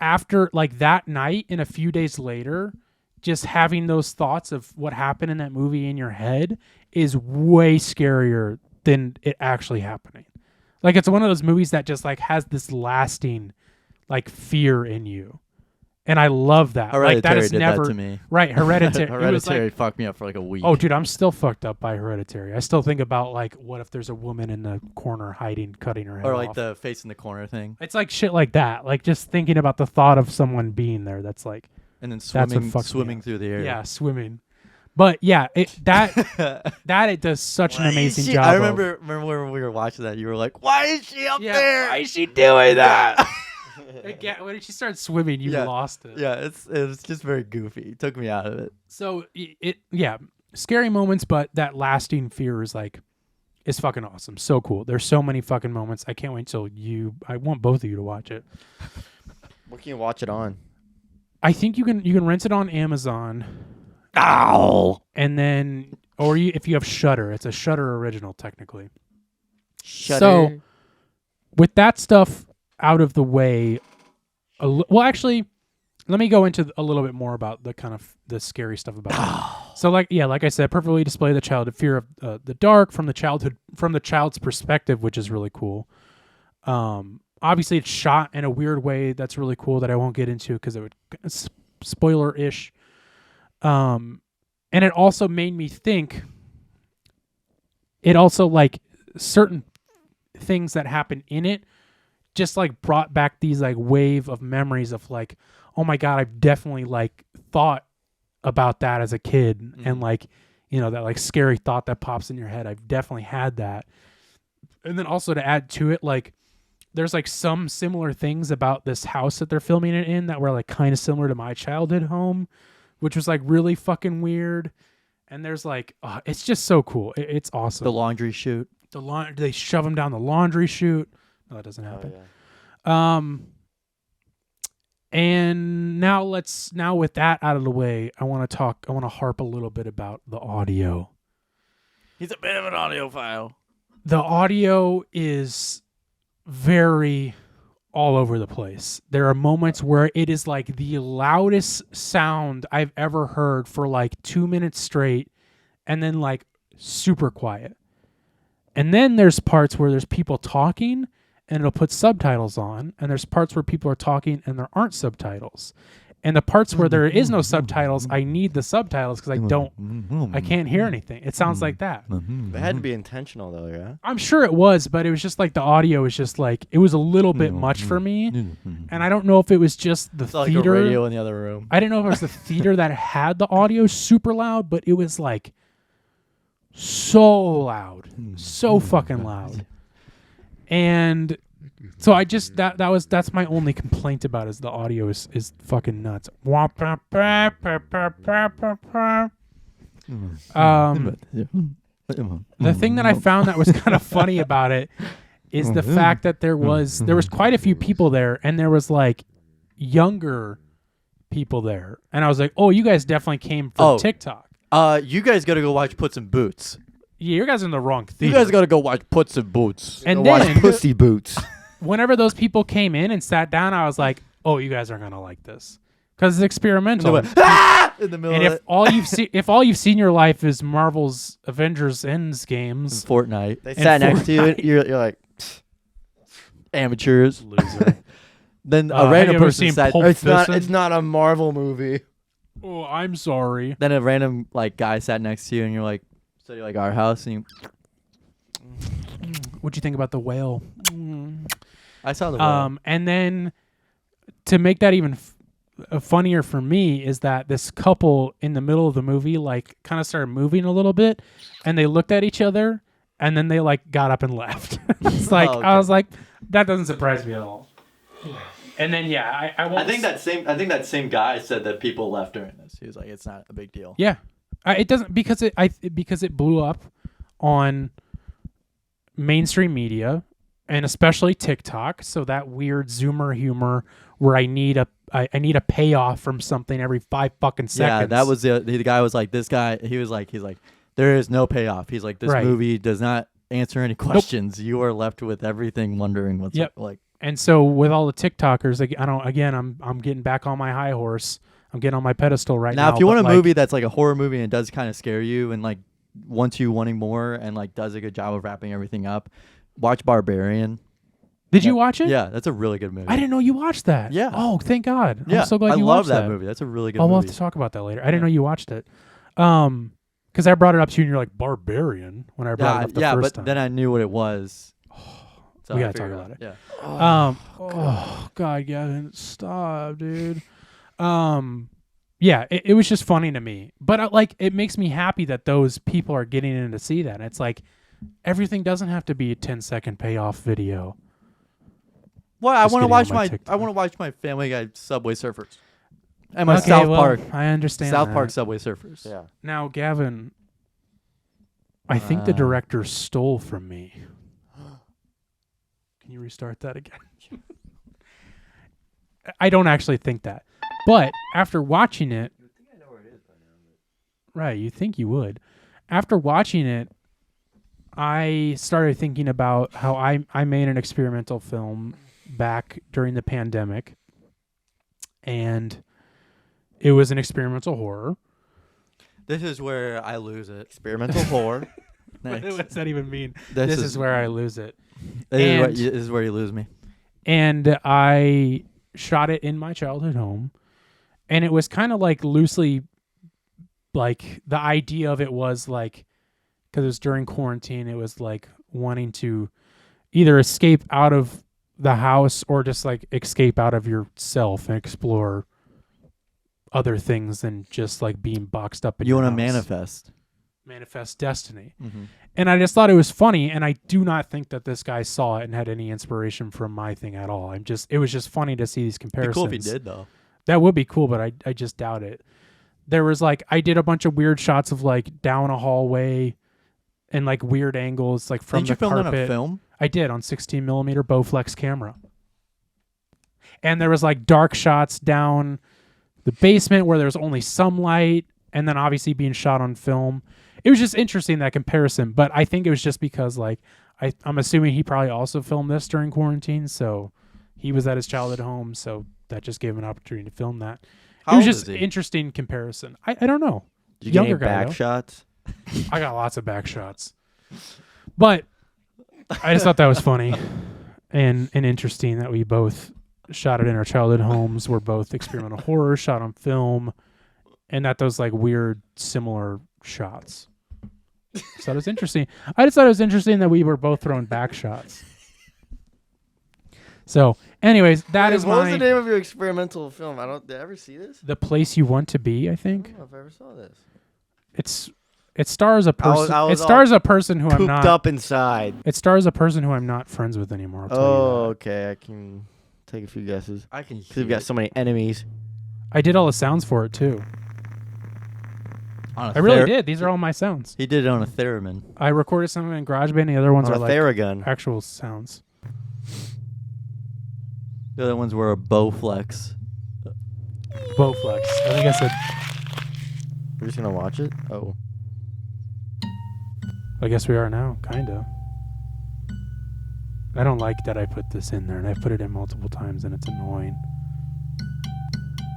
after like that night and a few days later, just having those thoughts of what happened in that movie in your head is way scarier than it actually happening. Like, it's one of those movies that just like has this lasting like fear in you. And I love that. Hereditary like, that is did never that to me. Right, Hereditary. It was Hereditary like, fucked me up for like a week. oh, dude, I'm still fucked up by Hereditary. I still think about like, what if there's a woman in the corner hiding, cutting her head Or like off. the face in the corner thing. It's like shit like that. Like, just thinking about the thought of someone being there. That's like, And then that's what swimming, fucks me swimming up. through the air. Yeah, swimming. But yeah, it does such an amazing job. I of- remember when we were watching that, you were like, "Why is she up Yeah, there? why is she doing that? Again, when she started swimming, you Yeah. lost it. Yeah, it's just very goofy. It took me out of it. So scary moments, but that lasting fear is fucking awesome. So cool. There's so many fucking moments. I can't wait till I want both of you to watch it. What can you watch it on? I think you can rent it on Amazon. Ow! And then, if you have Shudder, it's a Shudder original technically. Shudder. So, with that stuff out of the way, well, actually, let me go into a little bit more about the kind of the scary stuff about it. So, like I said, perfectly display the childhood fear of the dark from the child's perspective, which is really cool. Obviously, it's shot in a weird way that's really cool that I won't get into because it would spoiler-ish. And it also made me think. It also like certain things that happen in it just like brought back these like wave of memories of like, oh my God, I've definitely like thought about that as a kid. And like, that like scary thought that pops in your head. I've definitely had that. And then also to add to it, like there's like some similar things about this house that they're filming it in that were like kind of similar to my childhood home, which was like really fucking weird. And there's like, it's just so cool. It's awesome. The laundry chute. They shove them down the laundry chute. No, that doesn't happen. yeah. And now with that out of the way, I want to harp a little bit about the audio. He's a bit of an audiophile. The audio is very all over the place. There are moments where it is like the loudest sound I've ever heard for like 2 minutes straight, and then like super quiet. And then there's parts where there's people talking, and it'll put subtitles on, and there's parts where people are talking and there aren't subtitles. And the parts where there is no subtitles, I need the subtitles because I can't hear anything. It sounds like that. It had to be intentional though, yeah. I'm sure it was, but it was just like the audio was just like, it was a little bit much for me. And I don't know if it was just the It's like a theater. radio in the other room. I didn't know if it was the theater that had the audio super loud, but it was like so loud, so fucking loud. And so I just that's my only complaint about it, is the audio is fucking nuts. The thing that I found that was kind of funny about it is the fact that there was quite a few people there, and there was like younger people there, and I was like, oh, you guys definitely came from TikTok. You guys got to go watch Puss in Boots. Yeah, you guys are in the wrong theater. You guys got to go watch Puss in Boots. And Go watch then Pussy Boots. whenever those people came in and sat down, I was like, oh, you guys aren't gonna like this because it's experimental. In the middle And of if all you've seen in your life is Marvel's Avengers Ends games, Fortnite. They And sat next to you. Fortnite. You're like, Amateurs. loser. Then a Have random you ever person seen sat. Pulp Fiction? it's not a Marvel movie. Oh, I'm sorry. Then a random like guy sat next to you, and you're like, so you're like our house, and you. What'd you think about the whale? I saw the. And then to make that even funnier for me is that this couple in the middle of the movie like kind of started moving a little bit, and they looked at each other, and then they like got up and left. It's like okay. I was like, that doesn't surprise me at all. And then I won't. I think that same guy said that people left during this. He was like, it's not a big deal. Yeah, it doesn't because it blew up on mainstream media and especially TikTok. So that weird Zoomer humor where I need a payoff from something every 5 fucking seconds. Yeah, that was the guy was like, this guy. He's like, there is no payoff. He's like, this Right. movie does not answer any questions. You are left with everything wondering what's Yep. like. And so with all the TikTokers, like, I'm getting back on my high horse. I'm getting on my pedestal right now. Now, if you want a but, like, movie that's like a horror movie and it does kind of scare you and like wants you wanting more and like does a good job of wrapping everything up, watch Barbarian. did you watch it? Yeah, that's a really good movie. I didn't know you watched that. Yeah. Oh, thank God. Yeah, I'm so glad I you love watched that movie. That's a really good We'll movie. have to talk about that later. I didn't know you watched it. Because I brought it up to you and you're like, Barbarian, when I brought it up the first but time. then I knew what it was. So We I gotta talk figured about it. Yeah. Oh God, Gavin, stop, dude. Yeah, it was just funny to me, but like it makes me happy that those people are getting in to see that. And it's like everything doesn't have to be a 10-second payoff video. Well, I Just want to getting watch on my my TikTok. I want to watch my Family Guy Subway Surfers and my Okay, South well, Park I understand. South that. Park Subway Surfers. Yeah. Now, Gavin, I think the director stole from me. Can you restart that again? I don't actually think that. But after watching it, right, you think you would. After watching it, I started thinking about how I made an experimental film back during the pandemic, and it was an experimental horror. This is where I lose it. Experimental horror. What Nice. does that even mean? This This is where I lose it. This is where you lose me. And I shot it in my childhood home, and it was kind of like loosely, like the idea of it was like, because it was during quarantine, it was like wanting to either escape out of the house or just like escape out of yourself and explore other things than just like being boxed up in You your want to house. Manifest destiny. Mm-hmm. And I just thought it was funny, and I do not think that this guy saw it and had any inspiration from my thing at all. It was just funny to see these It'd comparisons. be cool if he did though. That would be cool, but I just doubt it. There was like, I did a bunch of weird shots of like down a hallway and like weird angles, like from Didn't you the film carpet. that on film? I did on 16 millimeter Bowflex camera. And there was like dark shots down the basement where there was only some light, and then obviously being shot on film. It was just interesting, that comparison, but I think it was just because like I'm assuming he probably also filmed this during quarantine, so he was at his childhood home, so that just gave him an opportunity to film that. How It was old just is he? interesting comparison. I don't know. Did you get any Younger guy, back though. shots? I got lots of back shots, but I just thought that was funny. and interesting that we both shot it in our childhood homes. We're both experimental horror, shot on film, and that those like weird similar shots. So it was interesting. I just thought it was interesting that we were both throwing back shots. So, anyways, that is What was my the name of your experimental film? Did I ever see this? The Place You Want to Be. I I think don't know if I ever saw this. it stars a person. I was It stars a person who I'm Cooped not. up inside. It stars a person who I'm not friends with anymore. I'll tell you Oh, that. okay. I can take a few guesses. I can Because we've got so many enemies. I did all the sounds for it too. on a I really ther- did. These are all my sounds. He did it on a theremin. I recorded some of them in GarageBand. The other ones On are a like Theragun. actual sounds. The other ones were a Bowflex. Bowflex. I think I said. We're just going to watch it? Oh. I guess we are now, kinda. I don't like that I put this in there, and I put it in multiple times, and it's annoying.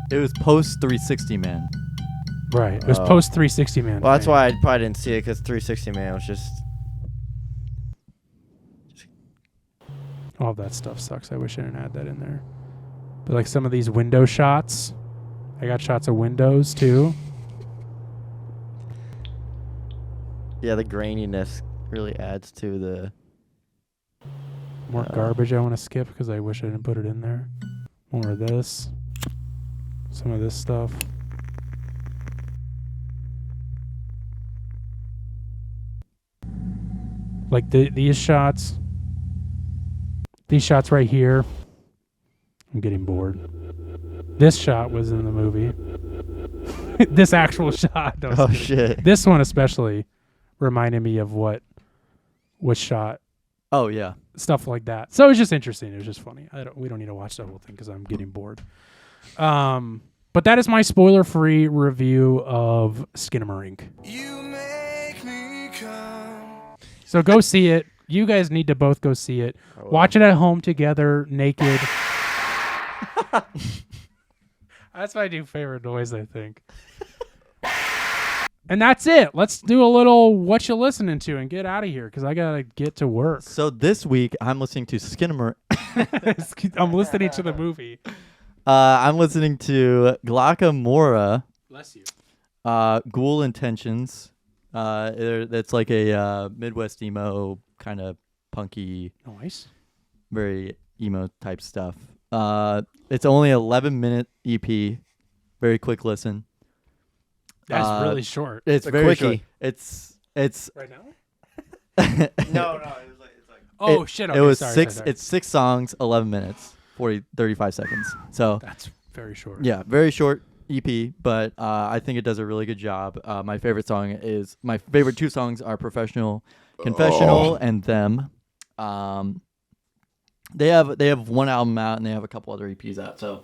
It was post 360 man. Right. It was Oh. post 360 man. Well, that's thing. why I probably didn't see it, because 360 Man was just... All of that stuff sucks. I wish I didn't add that in there. But like some of these window shots, I got shots of windows too. Yeah, the graininess really adds to the... More garbage I want to skip because I wish I didn't put it in there. More of this. Some of this stuff. Like these shots. These shots right here. I'm getting bored. This shot was in the movie. This actual shot. No, Oh, shit. This one especially reminded me of what was shot. Oh yeah. Stuff like that. So it was just interesting. It was just funny. We don't need to watch the whole thing because I'm getting bored. But that is my spoiler-free review of Skinamarink. You make me come. So go see it. You guys need to both go see it. Watch it at home together, naked. That's my new favorite noise, I think. And that's it. Let's do a little what you listening to and get out of here because I got to get to work. So this week I'm listening to Skinamarink. I'm listening to the movie. I'm listening to Glockamora. Bless you. Ghoul Intentions. That's like a Midwest emo kind of punky, Nice. very emo type stuff. It's only 11-minute EP. Very quick listen. That's really short. It's a very quickie. short. It's Right now? No, it's like... Oh, shit. Okay, it was sorry, six. sorry. It's 6 songs, 11 minutes, 35 seconds. So That's very short. yeah, very short EP, but I think it does a really good job. My favorite 2 songs are Professional Confessional and Them. They have one album out and they have a couple other EPs out. So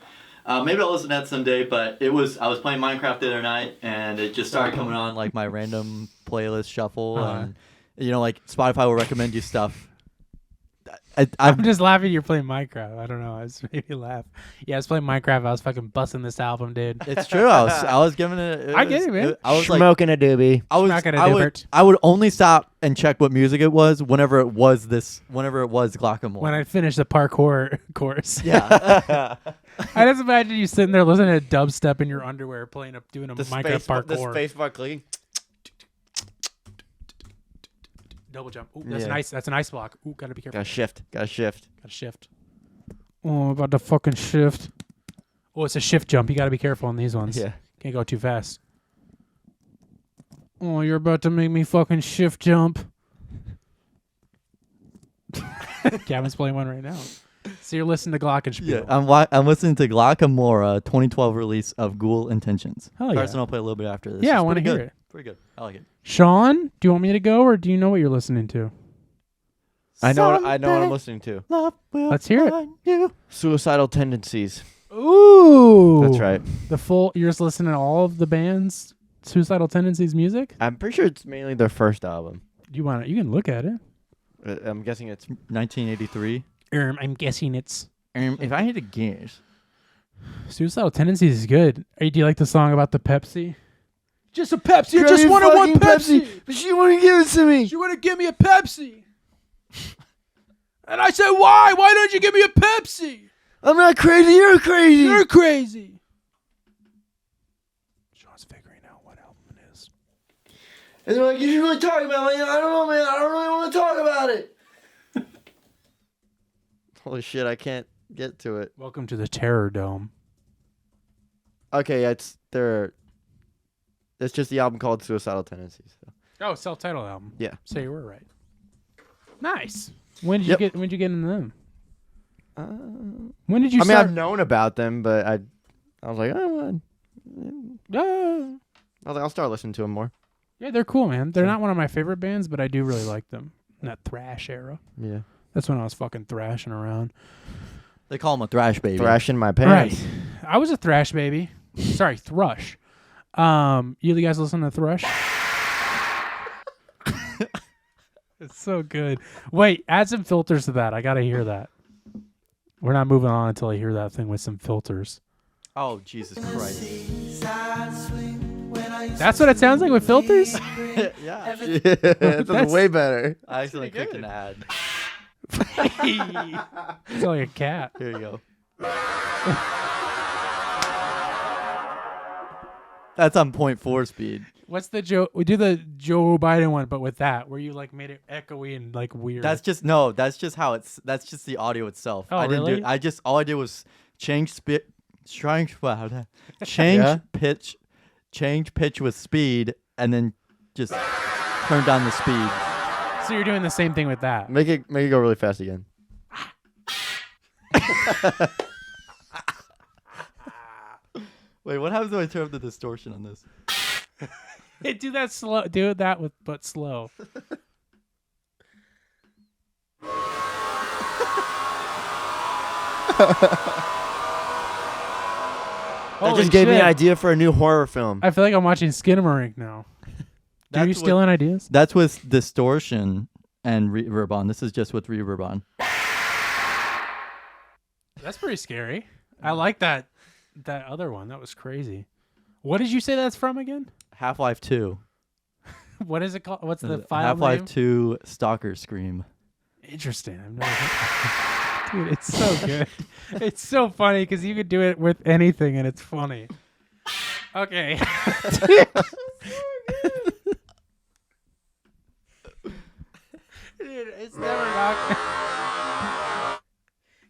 maybe I'll listen to that someday. But I was playing Minecraft the other night and it just started coming on like my random playlist shuffle, and like Spotify will recommend you stuff. I'm just laughing you're playing Minecraft. I don't know. It made me laugh. Yeah, I was playing Minecraft. I was fucking busting this album, dude. It's true. I was giving it. I get it, man. I was like, Smoking a doobie. I would only stop and check what music it was whenever it was Glockamore. When I finished the parkour course. Yeah. I just imagine you sitting there listening to dubstep in your underwear doing a Minecraft parkour. The spacebar clicking. Double jump. Ooh, that's Yeah. nice. That's an ice block. Ooh, gotta be careful. Gotta shift. Gotta shift. Gotta shift. Oh, I'm about to fucking shift. Oh, it's a shift jump. You gotta be careful on these ones. Yeah. Can't go too fast. Oh, you're about to make me fucking shift jump. Gavin's playing one right now. So you're listening to Glockenspiel. Yeah, I'm listening to Glockamora 2012 release of Ghoul Intentions. Hell yeah. Carson, I'll play a little bit after this. Yeah, It's I wanna pretty hear good. it. Pretty good. I like it. Sean, do you want me to go or do you know what you're listening to? I know what I'm listening to. Love will Let's hear it. find you. Suicidal Tendencies. Ooh. That's right. You're just listening to all of the band's Suicidal Tendencies music? I'm pretty sure it's mainly their first album. You can look at it. I'm guessing it's 1983. I'm guessing it's If I had to guess, Suicidal Tendencies is good. Do you like the song about the Pepsi? Just a Pepsi. I just Great wanted one fucking Pepsi. but she wouldn't give it to me. She want to give me a Pepsi. And I said, why? Why don't you give me a Pepsi? I'm not crazy. You're crazy. You're crazy. Sean's figuring out what album it is. And they're like, you should really talk about it. I don't know, man. I don't really want to talk about it. Holy shit, I can't get to it. Welcome to the Terror Dome. Okay, yeah, it's just the album called Suicidal Tendencies. So. Oh, self-titled album. Yeah. So you were right. Nice. When did you get into them? When did you start? I've known about them, but I was like, oh, I was like, I'll start listening to them more. Yeah, they're cool, man. They're not one of my favorite bands, but I do really like them. In that thrash era. Yeah. That's when I was fucking thrashing around. They call him a thrash baby. Thrashing my pants. Right. I was a thrash baby. Sorry, thrush. You guys listen to thrush? It's so good. Wait, add some filters to that. I gotta hear that. We're not moving on until I hear that thing with some filters. Oh, Jesus Christ. That's what it sounds like with filters? Yeah. That's way better. I accidentally clicked an ad. It's like a cat. Here you go. That's on 0.4 speed. What's the Joe? We do the Joe Biden one, but with that, where you like made it echoey and like weird. That's just how it's. That's just the audio itself. Oh, I didn't really? all I did was change pitch with speed, and then just turn down the speed. So you're doing the same thing with that. Make it go really fast again. Wait, what happens when I turn up the distortion on this? Do that slow. Do that but slow. That just gave me an idea for a new horror film. I feel like I'm watching Skinamarink now. Are you stealing ideas? That's with distortion and reverb on. This is just with reverb on. That's pretty scary. I like that other one. That was crazy. What did you say that's from again? Half-Life 2. What is it called? What's the file Half-Life name? 2 Stalker Scream. Interesting. I've never heard. Dude, it's so good. It's so funny because you could do it with anything and it's funny. Okay. Dude, it's never not.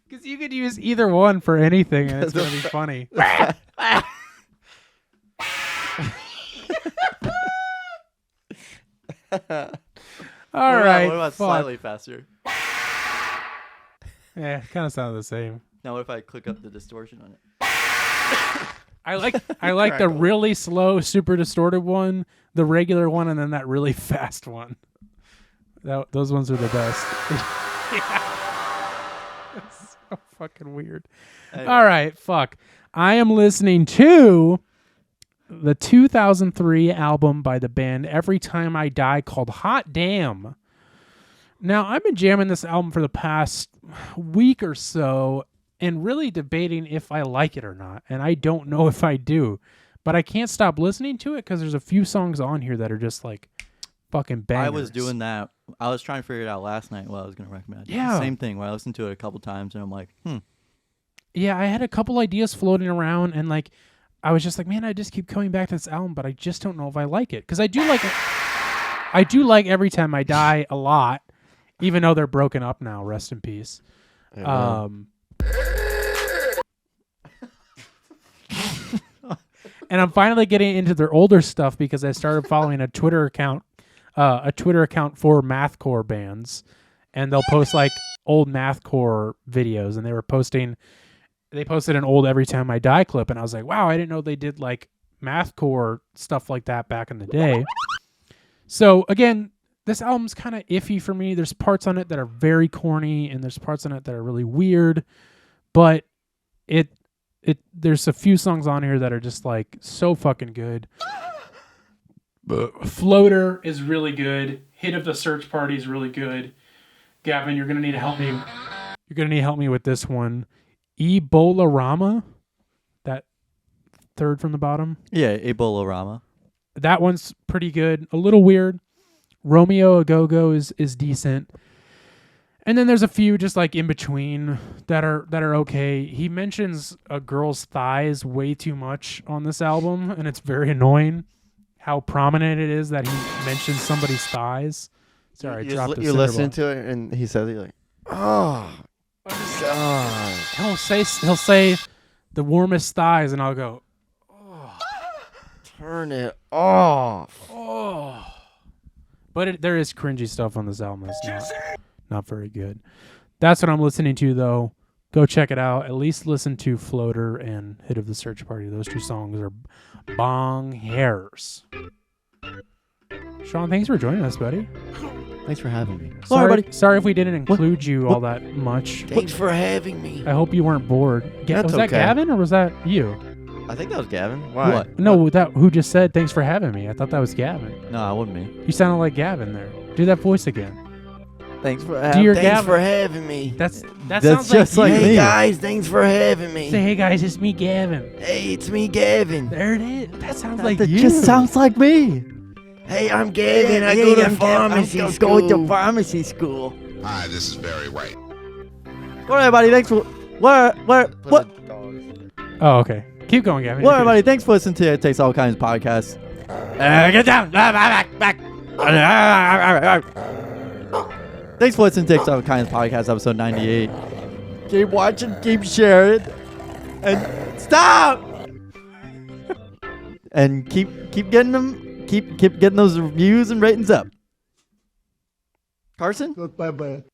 Because you could use either one for anything and it's going to be funny. All right. What about slightly faster? Yeah, kind of sounded the same. Now what if I click up the distortion on it? I like the really slow, super distorted one, the regular one, and then that really fast one. Those ones are the best. It's so fucking weird. Anyway. All right, fuck. I am listening to the 2003 album by the band Every Time I Die called Hot Damn. Now, I've been jamming this album for the past week or so and really debating if I like it or not. And I don't know if I do. But I can't stop listening to it because there's a few songs on here that are just like fucking bangers. I was doing that. I was trying to figure it out last night what I was going to recommend. Yeah. Same thing where I listened to it a couple times and I'm like, Yeah, I had a couple ideas floating around and like I was just like, man, I just keep coming back to this album, but I just don't know if I like it. Because I do like Every Time I Die a lot. Even though they're broken up now, rest in peace. And I'm finally getting into their older stuff because I started following a Twitter account for mathcore bands, and they'll post like old mathcore videos, and they posted an old Every Time I Die clip, and I was like, wow, I didn't know they did like mathcore stuff like that back in the day. So again, this album's kind of iffy for me. There's parts on it that are very corny, and there's parts on it that are really weird. But there's a few songs on here that are just like so fucking good. Floater is really good. Hit of the Search Party is really good. Gavin, you're gonna need to help me. You're gonna need to help me with this one. Ebola-Rama, that third from the bottom. yeah, Ebola-Rama. That one's pretty good. A little weird. Romeo A Go-Go is decent. And then there's a few just like in between that are okay. He mentions a girl's thighs way too much on this album, and it's very annoying how prominent it is that he mentions somebody's thighs. Sorry, I dropped the You listen to it, and he says, "You're like, oh God." He'll say the warmest thighs, and I'll go, Turn it off. oh. But there is cringy stuff on this album. It's not very good. That's what I'm listening to, though. Go check it out. At least listen to Floater and Hit of the Search Party. Those two songs are bong hairs. Sean, thanks for joining us, buddy. Thanks for having me. Sorry if we didn't include you all that much. Thanks for having me. I hope you weren't bored. That's Was that okay. Gavin or was that you? I think that was Gavin. Why? What? No, that who just said thanks for having me. I thought that was Gavin. No, I wouldn't be. You sounded like Gavin there. Do that voice again. Thanks for Dear Thanks Gavin. for having me. That That's sounds just like like you. me. Hey guys, thanks for having me. Say, hey guys, it's me, Gavin. Hey, it's me, Gavin. There it is. That sounds like That you. just sounds like me. Hey, I'm Gavin. I go to pharmacy I'm school. going to pharmacy school. Hi, this is Barry White. Well, everybody, thanks for what? Oh, okay. Keep going, Gavin. Well, You're good. everybody, thanks for listening to It Takes All Kinds podcast. Get down. Back. Thanks for listening to It Takes All Kinds podcast, episode 98. Keep watching, keep sharing, and stop. And keep getting them, keep getting those reviews and ratings up. Carson? Bye-bye.